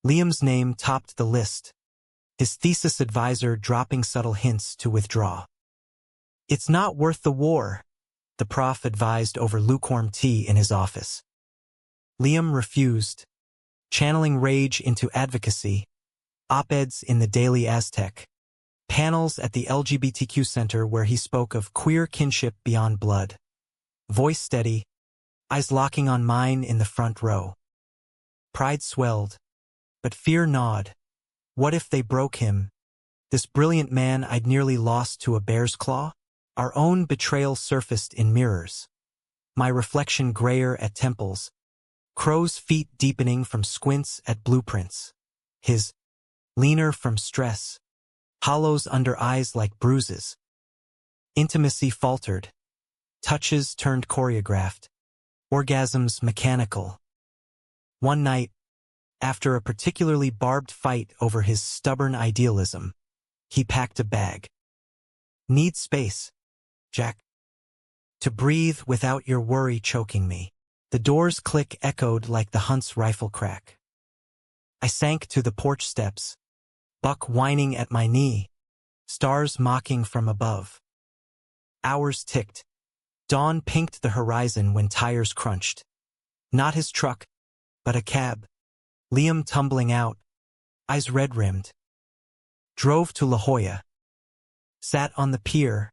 Liam's name topped the list, his thesis advisor dropping subtle hints to withdraw. "It's not worth the war," the prof advised over lukewarm tea in his office. Liam refused, channeling rage into advocacy, op-eds in the Daily Aztec, panels at the LGBTQ Center where he spoke of queer kinship beyond blood. Voice steady, eyes locking on mine in the front row. Pride swelled, but fear gnawed. What if they broke him? This brilliant man I'd nearly lost to a bear's claw? Our own betrayal surfaced in mirrors. My reflection grayer at temples, crow's feet deepening from squints at blueprints. His, leaner from stress, hollows under eyes like bruises. Intimacy faltered. Touches turned choreographed. Orgasms mechanical. One night, after a particularly barbed fight over his stubborn idealism, he packed a bag. "Need space, Jack. To breathe without your worry choking me." The door's click echoed like the hunt's rifle crack. I sank to the porch steps, Buck whining at my knee, stars mocking from above. Hours ticked. Dawn pinked the horizon when tires crunched. Not his truck, but a cab. Liam tumbling out, eyes red-rimmed. Drove to La Jolla. Sat on the pier,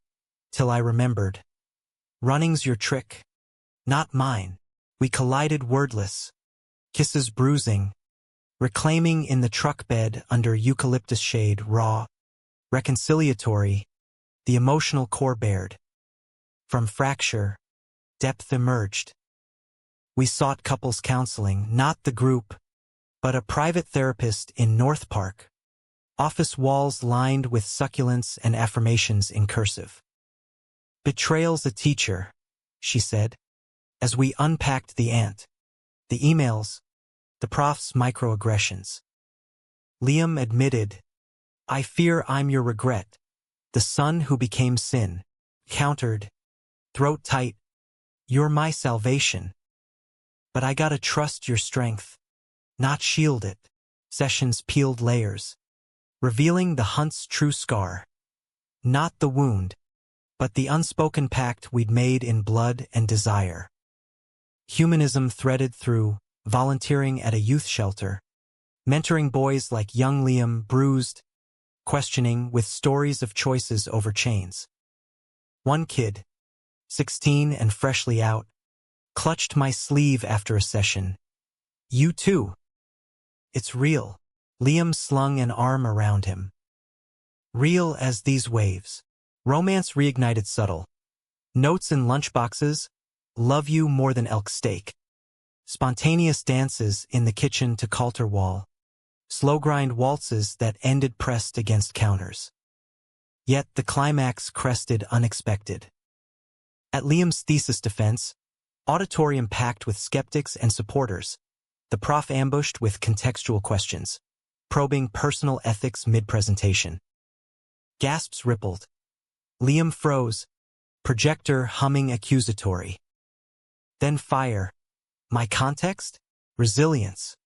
till I remembered. Running's your trick, not mine. We collided wordless, kisses bruising, reclaiming in the truck bed under eucalyptus shade raw, reconciliatory, the emotional core bared. From fracture, depth emerged. We sought couples counseling, not the group, but a private therapist in North Park. Office walls lined with succulents and affirmations in cursive. Betrayal's a teacher, she said, as we unpacked the ant, the emails, the prof's microaggressions. Liam admitted, I fear I'm your regret, the son who became sin, countered, throat tight, you're my salvation. But I gotta trust your strength, not shield it. Sessions peeled layers, revealing the hunt's true scar. Not the wound, but the unspoken pact we'd made in blood and desire. Humanism threaded through, volunteering at a youth shelter, mentoring boys like young Liam, bruised, questioning with stories of choices over chains. One kid, 16 and freshly out, clutched my sleeve after a session. You too. It's real. Liam slung an arm around him. Real as these waves. Romance reignited subtle. Notes in lunchboxes, love you more than elk steak. Spontaneous dances in the kitchen to Coulter wall. Slow grind waltzes that ended pressed against counters. Yet the climax crested unexpected. At Liam's thesis defense, auditorium packed with skeptics and supporters, the prof ambushed with contextual questions, probing personal ethics mid-presentation. Gasps rippled. Liam froze, projector humming accusatory. Then fire. My context? Resilience.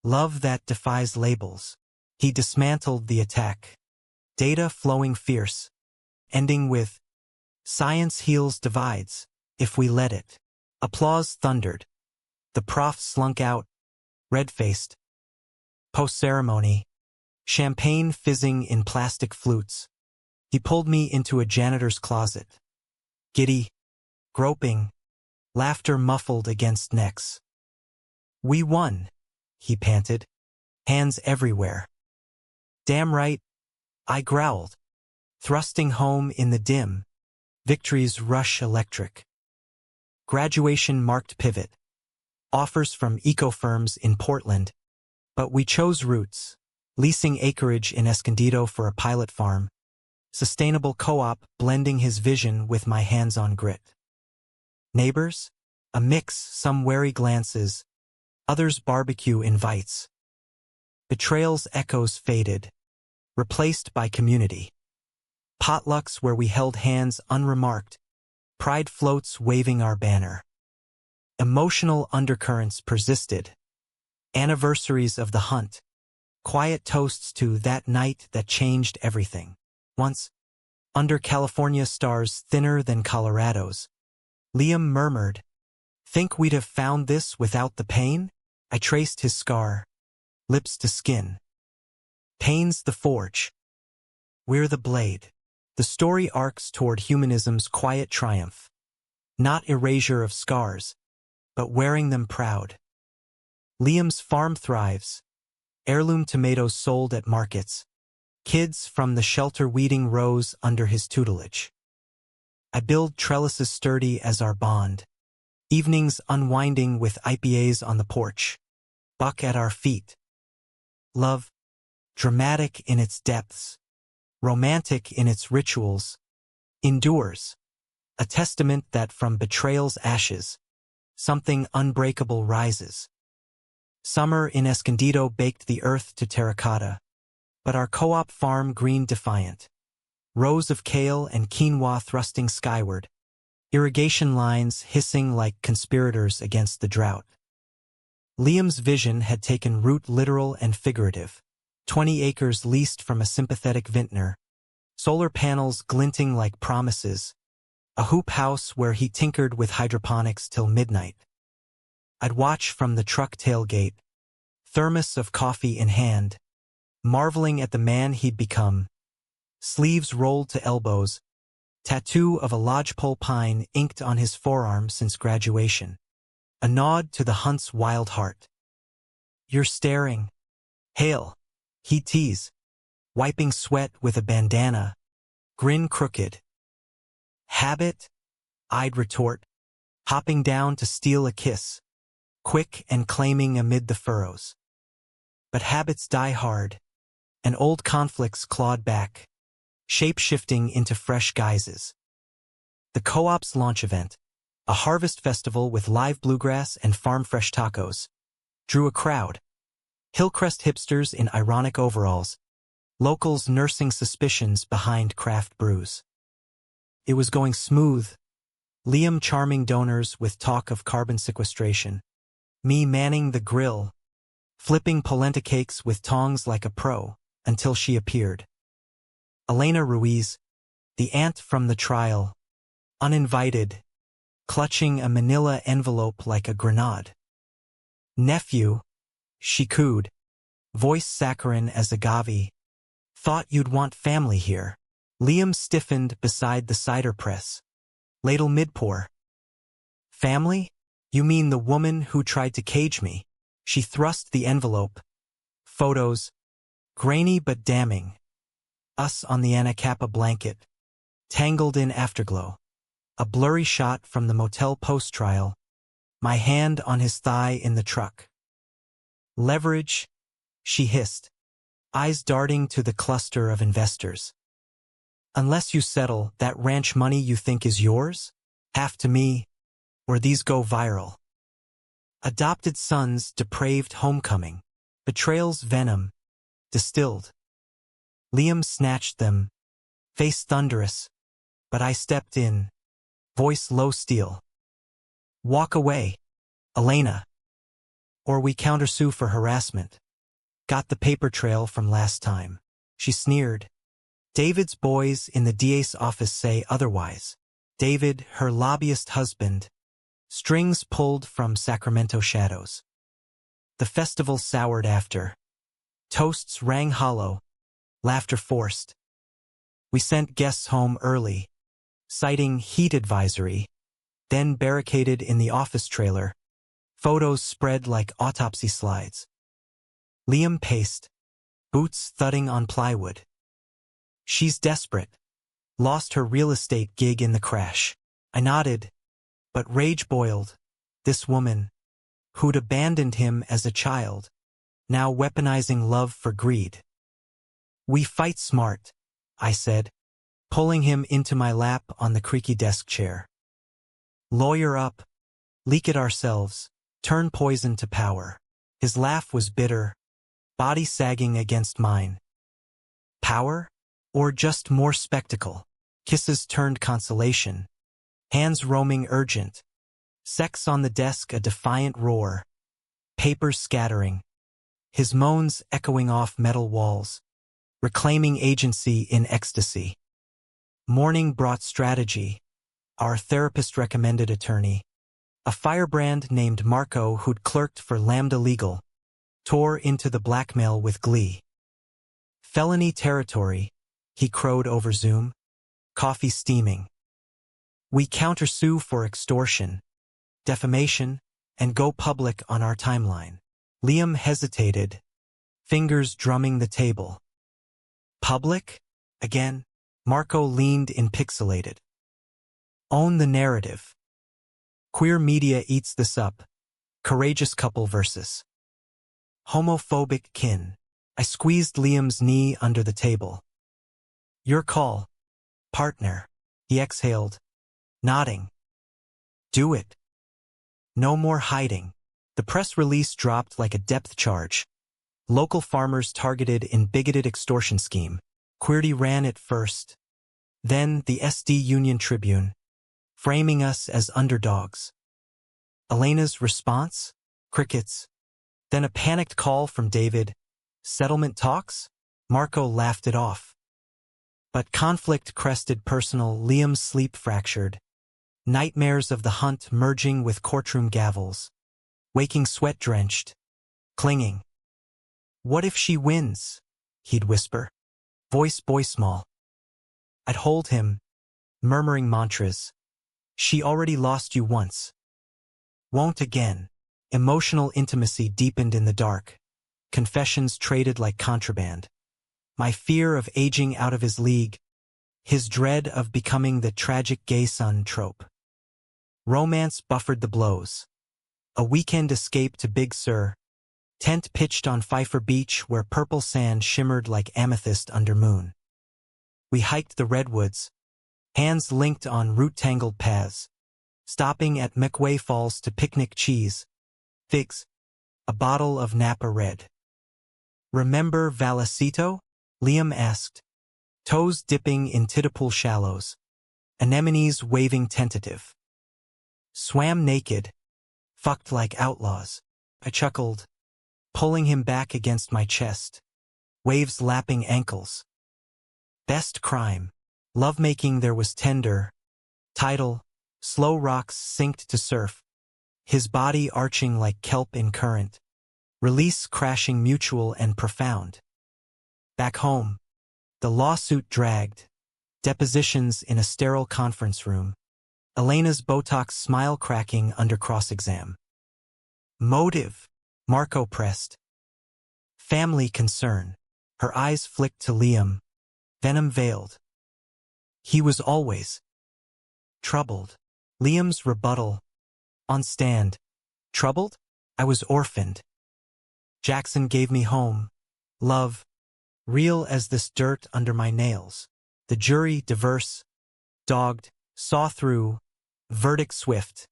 Love that defies labels. He dismantled the attack. Data flowing fierce, ending with, science heals divides, if we let it. Applause thundered. The prof slunk out, red-faced. Post-ceremony, champagne fizzing in plastic flutes. He pulled me into a janitor's closet. Giddy, groping, laughter muffled against necks. We won, he panted, hands everywhere. Damn right, I growled, thrusting home in the dim, victory's rush electric. Graduation marked pivot. Offers from eco-firms in Portland, but we chose roots, leasing acreage in Escondido for a pilot farm, sustainable co-op blending his vision with my hands-on grit. Neighbors? A mix, some wary glances, others barbecue invites. Betrayal's echoes faded, replaced by community. Potlucks where we held hands unremarked, pride floats waving our banner. Emotional undercurrents persisted. Anniversaries of the hunt. Quiet toasts to that night that changed everything. Once, under California stars thinner than Colorado's, Liam murmured, think we'd have found this without the pain? I traced his scar, lips to skin. Pain's the forge. We're the blade. The story arcs toward humanism's quiet triumph. Not erasure of scars, but wearing them proud. Liam's farm thrives. Heirloom tomatoes sold at markets. Kids from the shelter weeding rows under his tutelage. I build trellises sturdy as our bond. Evenings unwinding with IPAs on the porch. Buck at our feet. Love, dramatic in its depths, romantic in its rituals, endures. A testament that from betrayal's ashes, something unbreakable rises. Summer in Escondido baked the earth to terracotta, but our co-op farm green defiant. Rows of kale and quinoa thrusting skyward, irrigation lines hissing like conspirators against the drought. Liam's vision had taken root literal and figurative. 20 acres leased from a sympathetic vintner. Solar panels glinting like promises. A hoop house where he tinkered with hydroponics till midnight. I'd watch from the truck tailgate, thermos of coffee in hand, marveling at the man he'd become. Sleeves rolled to elbows, tattoo of a lodgepole pine inked on his forearm since graduation. A nod to the hunt's wild heart. You're staring. Hail, he'd tease, wiping sweat with a bandana, grin crooked. Habit? I'd retort, hopping down to steal a kiss, quick and claiming amid the furrows. But habits die hard, and old conflicts clawed back, shape-shifting into fresh guises. The Co-op's launch event, a harvest festival with live bluegrass and farm-fresh tacos, drew a crowd. Hillcrest hipsters in ironic overalls, locals nursing suspicions behind craft brews. It was going smooth. Liam charming donors with talk of carbon sequestration. Me manning the grill, flipping polenta cakes with tongs like a pro, until she appeared. Elena Ruiz, the aunt from the trial, uninvited, clutching a manila envelope like a grenade. Nephew, she cooed, voice saccharine as agave. Thought you'd want family here. Liam stiffened beside the cider press. Ladle mid-pour. Family? You mean the woman who tried to cage me? She thrust the envelope. Photos. Grainy but damning. Us on the Anacapa blanket. Tangled in afterglow. A blurry shot from the motel post-trial. My hand on his thigh in the truck. Leverage, she hissed, eyes darting to the cluster of investors. Unless you settle that ranch money you think is yours, half to me, or these go viral. Adopted son's depraved homecoming, betrayal's venom, distilled. Liam snatched them, face thunderous, but I stepped in, voice low steel. Walk away, Elena. Or we countersue for harassment. Got the paper trail from last time. She sneered. David's boys in the DA's office say otherwise. David, her lobbyist husband. Strings pulled from Sacramento shadows. The festival soured after. Toasts rang hollow. Laughter forced. We sent guests home early, citing heat advisory, then barricaded in the office trailer. Photos spread like autopsy slides. Liam paced, boots thudding on plywood. She's desperate. Lost her real estate gig in the crash. I nodded, but rage boiled. This woman, who'd abandoned him as a child, now weaponizing love for greed. We fight smart, I said, pulling him into my lap on the creaky desk chair. Lawyer up, leak it ourselves, turn poison to power. His laugh was bitter, body sagging against mine. Power? Or just more spectacle? Kisses turned consolation. Hands roaming urgent. Sex on the desk a defiant roar. Papers scattering. His moans echoing off metal walls. Reclaiming agency in ecstasy. Morning brought strategy. Our therapist recommended attorney. A firebrand named Marco who'd clerked for Lambda Legal. Tore into the blackmail with glee. Felony territory, he crowed over Zoom. Coffee steaming. We countersue for extortion, defamation, and go public on our timeline. Liam hesitated, fingers drumming the table. Public? Again? Marco leaned in pixelated. Own the narrative. Queer media eats this up. Courageous couple versus homophobic kin. I squeezed Liam's knee under the table. Your call, partner. He exhaled, nodding. Do it. No more hiding. The press release dropped like a depth charge. Local farmers targeted in bigoted extortion scheme. Queerty ran it first. Then the SD Union Tribune, framing us as underdogs. Elena's response? Crickets. Then a panicked call from David. Settlement talks? Marco laughed it off. But conflict crested personal. Liam's sleep fractured. Nightmares of the hunt merging with courtroom gavels. Waking sweat-drenched. Clinging. What if she wins? He'd whisper. Voice boy small. I'd hold him, murmuring mantras. She already lost you once. Won't again. Emotional intimacy deepened in the dark. Confessions traded like contraband. My fear of aging out of his league. His dread of becoming the tragic gay son trope. Romance buffered the blows. A weekend escape to Big Sur. Tent pitched on Pfeiffer Beach where purple sand shimmered like amethyst under moon. We hiked the redwoods. hands linked on root-tangled paths, stopping at McWay Falls to picnic cheese, figs, a bottle of Napa Red. "Remember Vallecito?" Liam asked, toes dipping in Titapool shallows, anemones waving tentative. "Swam naked, fucked like outlaws," I chuckled, pulling him back against my chest, waves lapping ankles. "Best crime. Lovemaking there was tender." Tidal, slow rocks synced to surf, his body arching like kelp in current, release crashing mutual and profound. Back home, the lawsuit dragged, depositions in a sterile conference room, Elena's Botox smile cracking under cross-exam. "Motive," Marco pressed. "Family concern." Her eyes flicked to Liam, venom veiled. "He was always troubled." Liam's rebuttal, on stand. "Troubled? I was orphaned. Jackson gave me home. Love, real as this dirt under my nails." The jury, diverse, dogged, saw through, verdict swift,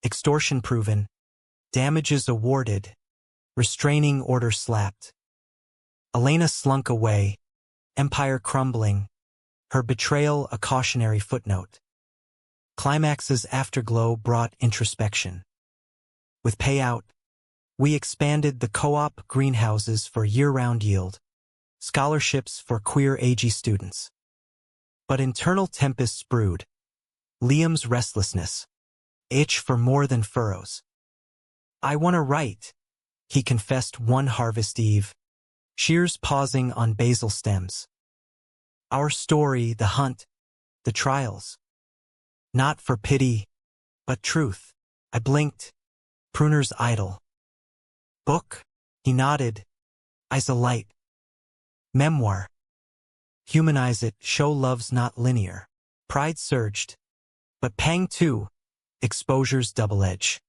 extortion proven, damages awarded, restraining order slapped. Elena slunk away, empire crumbling, her betrayal a cautionary footnote. Climax's afterglow brought introspection. With payout, we expanded the co-op greenhouses for year-round yield, scholarships for queer AG students. But internal tempests brewed. Liam's restlessness, itch for more than furrows. "I want to write," he confessed one harvest eve, shears pausing on basil stems. "Our story, the hunt, the trials. Not for pity, but truth." I blinked, pruner's idol. "Book?" He nodded, eyes alight. "Memoir. Humanize it, show love's not linear." Pride surged, but pang too, exposure's double edge.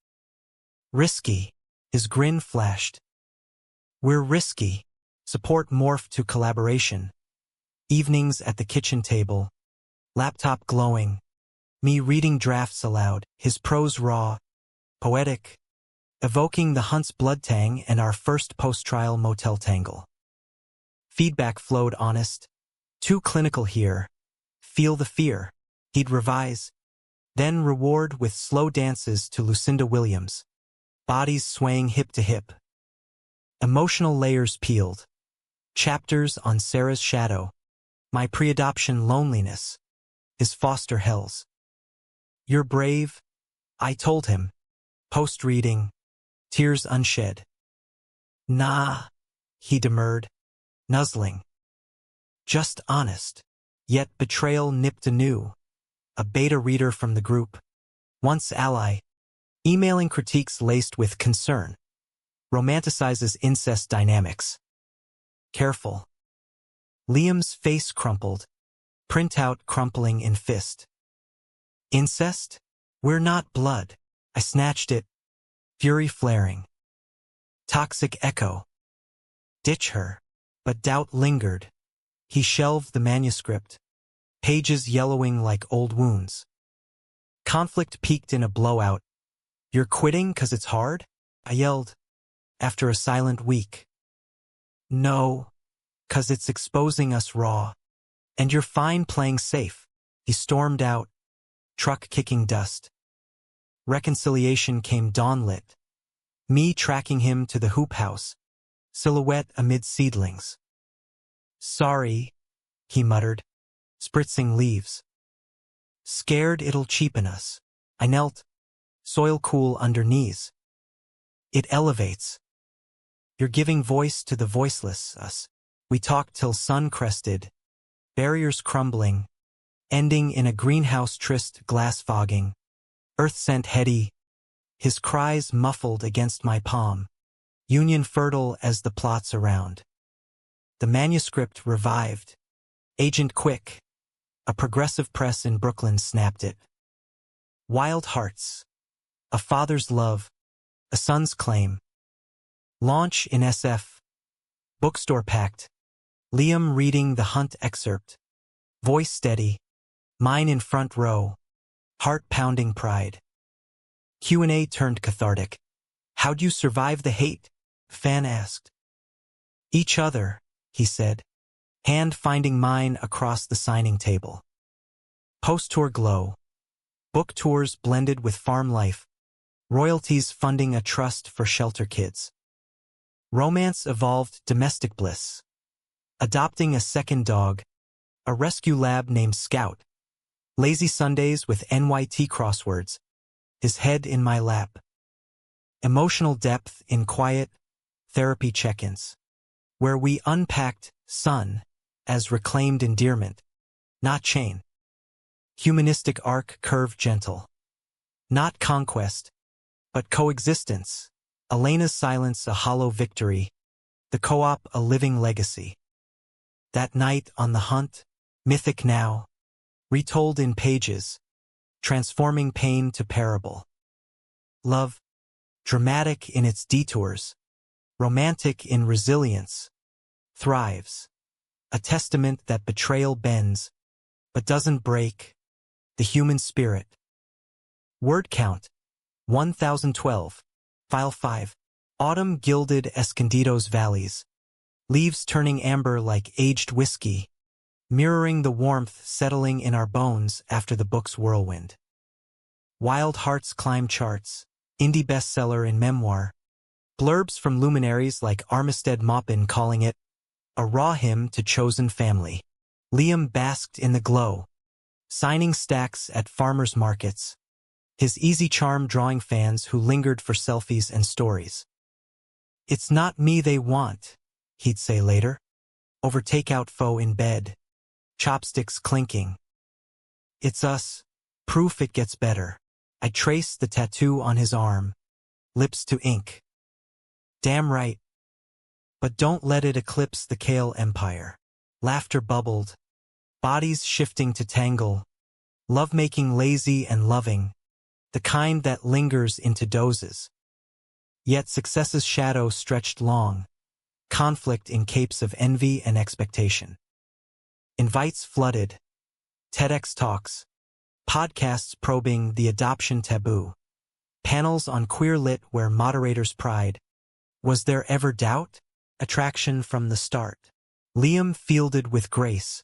"Risky," his grin flashed. "We're risky." Support morphed to collaboration. Evenings at the kitchen table, laptop glowing, me reading drafts aloud, his prose raw, poetic, evoking the hunt's blood tang and our first post-trial motel tangle. Feedback flowed honest. "Too clinical here. Feel the fear." He'd revise, then reward with slow dances to Lucinda Williams, bodies swaying hip to hip. Emotional layers peeled. Chapters on Sarah's shadow, my pre-adoption loneliness, his foster hells. "You're brave," I told him, post-reading, tears unshed. "Nah," he demurred, nuzzling. "Just honest." Yet betrayal nipped anew. A beta reader from the group, once ally, emailing critiques laced with concern, romanticizes incest dynamics. Careful. Liam's face crumpled, printout crumpling in fist. "Incest? We're not blood." I snatched it, fury flaring. Toxic echo. Ditch her. But doubt lingered. He shelved the manuscript, pages yellowing like old wounds. Conflict peaked in a blowout. "You're quitting 'cause it's hard?" I yelled, after a silent week. "No, 'cause it's exposing us raw. And you're fine playing safe." He stormed out, truck kicking dust. Reconciliation came dawnlit, me tracking him to the hoop house, silhouette amid seedlings. "Sorry," he muttered, spritzing leaves. "Scared it'll cheapen us." I knelt, soil cool under knees. "It elevates. You're giving voice to the voiceless, us." We talked till sun crested, barriers crumbling, ending in a greenhouse tryst, glass fogging, earth scent heady, his cries muffled against my palm, union fertile as the plots around. The manuscript revived. Agent Quick, a progressive press in Brooklyn, snapped it. Wild Hearts. A father's love, a son's claim. Launch in SF. Bookstore packed. Liam reading the Hunt excerpt. Voice steady, Mine in front row, heart-pounding pride. Q&A turned cathartic. How'd you survive the hate? Fan asked. Each other, he said, hand finding mine across the signing table. Post-tour glow. Book tours blended with farm life. Royalties funding a trust for shelter kids. Romance evolved domestic bliss. Adopting a second dog, a rescue lab named Scout. Lazy Sundays with NYT crosswords. His head in my lap. Emotional depth in quiet, therapy check-ins. Where we unpacked son as reclaimed endearment, not chain. Humanistic arc curve gentle. Not conquest, but coexistence. Elena's silence a hollow victory. The co-op a living legacy. That night on the hunt, mythic now, retold in pages, transforming pain to parable. Love, dramatic in its detours, romantic in resilience, thrives. A testament that betrayal bends, but doesn't break, the human spirit. Word count, 1012. File 5. Autumn gilded Escondido's valleys. Leaves turning amber like aged whiskey, mirroring the warmth settling in our bones after the book's whirlwind. Wild Hearts climb charts, indie bestseller in memoir. Blurbs from luminaries like Armistead Maupin calling it a raw hymn to chosen family. Liam basked in the glow, signing stacks at farmers' markets. His easy charm drawing fans who lingered for selfies and stories. It's not me they want, he'd say later. Over takeout foe in bed, chopsticks clinking. It's us, proof it gets better. I traced the tattoo on his arm, lips to ink. Damn right. But don't let it eclipse the Kale empire. Laughter bubbled, bodies shifting to tangle, lovemaking lazy and loving, the kind that lingers into dozes. Yet success's shadow stretched long, conflict in capes of envy and expectation. Invites flooded, TEDx talks, podcasts probing the adoption taboo, panels on queer lit where moderators pride. Was there ever doubt? Attraction from the start. Liam fielded with grace,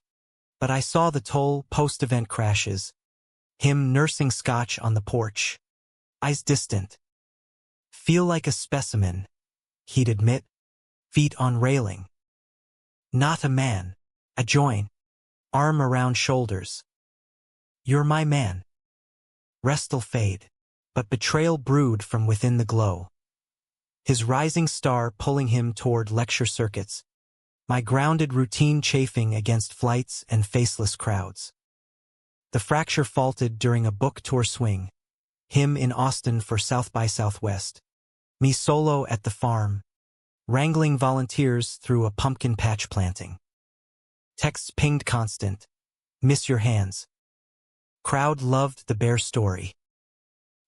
but I saw the toll post-event crashes, him nursing scotch on the porch, eyes distant. Feel like a specimen, he'd admit, feet on railing. Not a man. I join, arm around shoulders. You're my man. Rest'll fade, but betrayal brewed from within the glow. His rising star pulling him toward lecture circuits, my grounded routine chafing against flights and faceless crowds. The fracture faulted during a book tour swing, him in Austin for South by Southwest, me solo at the farm, wrangling volunteers through a pumpkin patch planting. Texts pinged constant, miss your hands. Crowd loved the bear story.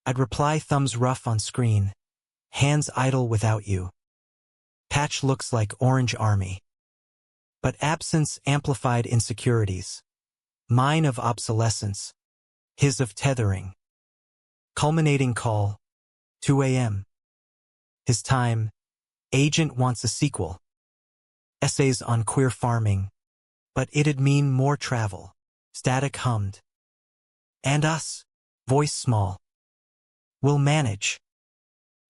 I'd reply thumbs rough on screen, hands idle without you. Patch looks like Orange Army. But absence amplified insecurities. Mine of obsolescence, his of tethering. Culminating call, 2 a.m. His time, agent wants a sequel. Essays on queer farming, but it'd mean more travel. Static hummed. And us, voice small. We'll manage.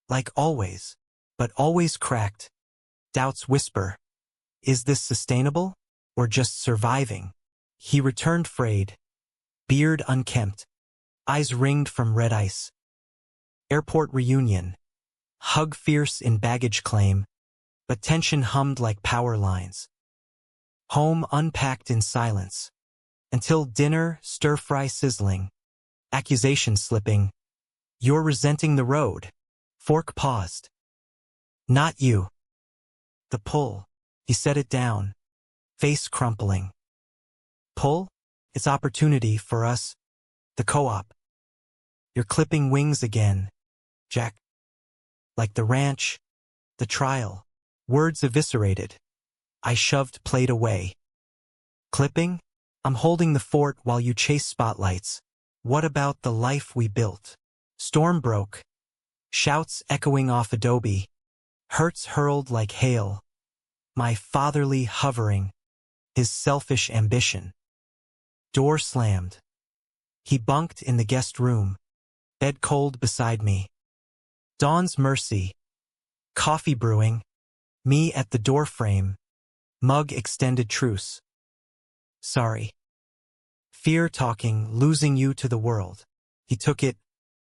Like always, but always cracked. Doubts whisper. Is this sustainable, or just surviving? He returned frayed, beard unkempt, eyes ringed from red ice. Airport reunion. Hug fierce in baggage claim, but tension hummed like power lines. Home unpacked in silence. Until dinner, stir-fry sizzling. Accusation slipping. You're resenting the road. Fork paused. Not you. The pull. He set it down, face crumpling. Pull? It's opportunity for us. The co-op. You're clipping wings again, Jack. Like the ranch, the trial. Words eviscerated. I shoved plate away. Clipping? I'm holding the fort while you chase spotlights. What about the life we built? Storm broke. Shouts echoing off adobe. Hurts hurled like hail. My fatherly hovering. His selfish ambition. Door slammed. He bunked in the guest room. Bed cold beside me. Dawn's mercy. Coffee brewing. Me at the doorframe. Mug extended truce. Sorry. Fear talking, losing you to the world. He took it.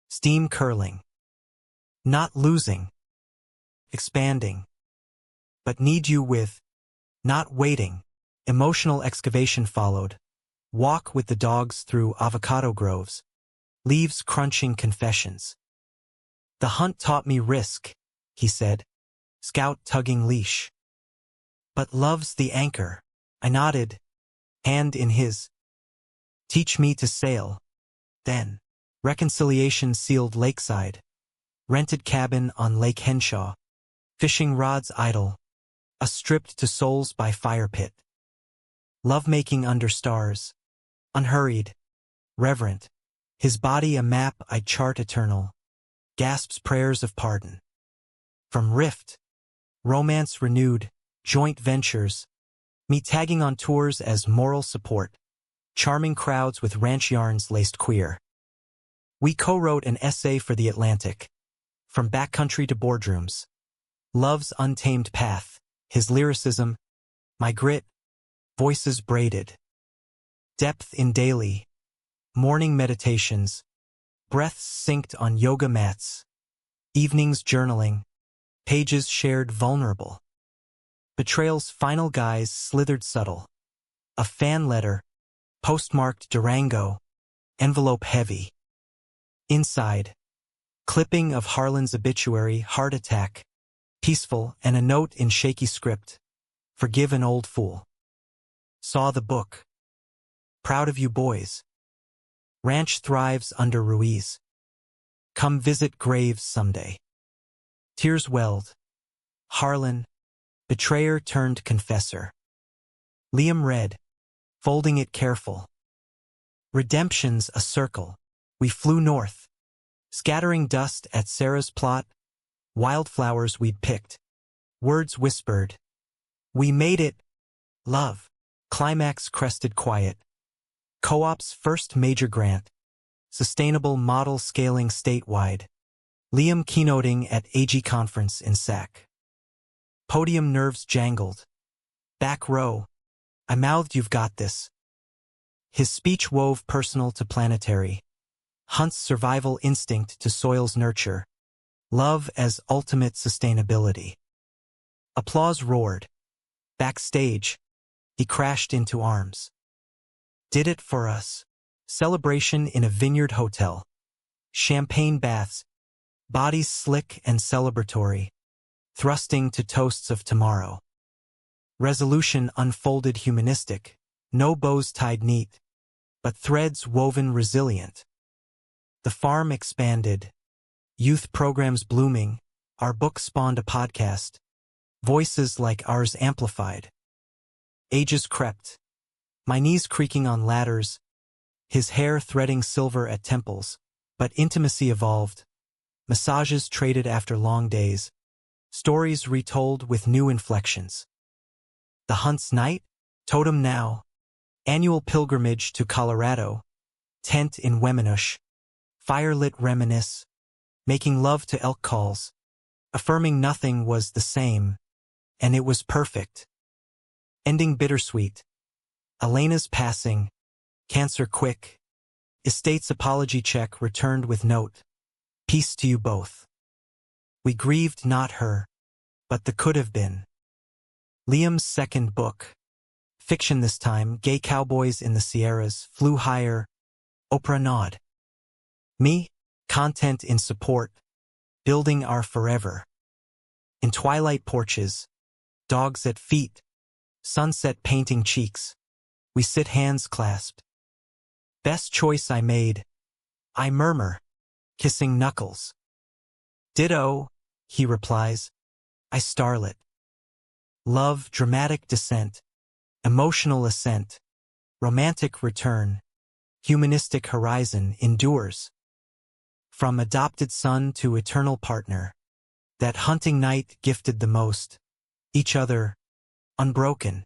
Steam curling. Not losing. Expanding. But need you with. Not waiting. Emotional excavation followed. Walk with the dogs through avocado groves. Leaves crunching confessions. The hunt taught me risk, he said. Scout tugging leash. But love's the anchor. I nodded, hand in his. Teach me to sail. Then, reconciliation sealed lakeside. Rented cabin on Lake Henshaw. Fishing rods idle. A stripped to souls by fire pit. Lovemaking under stars. Unhurried. Reverent. His body a map I'd chart eternal. Gasps prayers of pardon. From rift. Romance renewed. Joint ventures. Me tagging on tours as moral support. Charming crowds with ranch yarns laced queer. We co-wrote an essay for The Atlantic. From backcountry to boardrooms. Love's untamed path. His lyricism. My grit. Voices braided. Depth in daily. Morning meditations. Breaths synced on yoga mats. Evenings journaling. Pages shared vulnerable. Betrayal's final guise slithered subtle. A fan letter. Postmarked Durango. Envelope heavy. Inside. Clipping of Harlan's obituary, heart attack. Peaceful, and a note in shaky script. Forgive an old fool. Saw the book. Proud of you boys. Ranch thrives under Ruiz. Come visit graves someday. Tears welled. Harlan. Betrayer turned confessor. Liam read. Folding it careful. Redemption's a circle. We flew north. Scattering dust at Sarah's plot. Wildflowers we'd picked. Words whispered. We made it. Love. Climax crested quiet. Co-op's first major grant. Sustainable model scaling statewide. Liam keynoting at AG conference in SAC. Podium nerves jangled. Back row. I mouthed you've got this. His speech wove personal to planetary. Hunt's survival instinct to soil's nurture. Love as ultimate sustainability. Applause roared. Backstage. He crashed into arms. Did it for us. Celebration in a vineyard hotel. Champagne baths. Bodies slick and celebratory. Thrusting to toasts of tomorrow. Resolution unfolded humanistic. No bows tied neat. But threads woven resilient. The farm expanded. Youth programs blooming. Our book spawned a podcast. Voices like ours amplified. Ages crept. My knees creaking on ladders. His hair threading silver at temples. But intimacy evolved. Massages traded after long days. Stories retold with new inflections. The Hunt's night? Totem now. Annual pilgrimage to Colorado. Tent in Weminush. Firelit reminisce. Making love to elk calls. Affirming nothing was the same. And it was perfect. Ending bittersweet. Elena's passing. Cancer quick. Estate's apology check returned with note. Peace to you both. We grieved not her, but the could have been. Liam's second book. Fiction this time, Gay Cowboys in the Sierras, Flew Higher. Oprah nod. Me, content in support. Building our forever. In twilight porches. Dogs at feet. Sunset painting cheeks. We sit hands clasped. Best choice I made. I murmur. Kissing knuckles. Ditto, he replies. I starlet. Love, dramatic descent. Emotional ascent. romantic return, humanistic horizon endures. From adopted son to eternal partner, that hunting night gifted the most, each other, unbroken.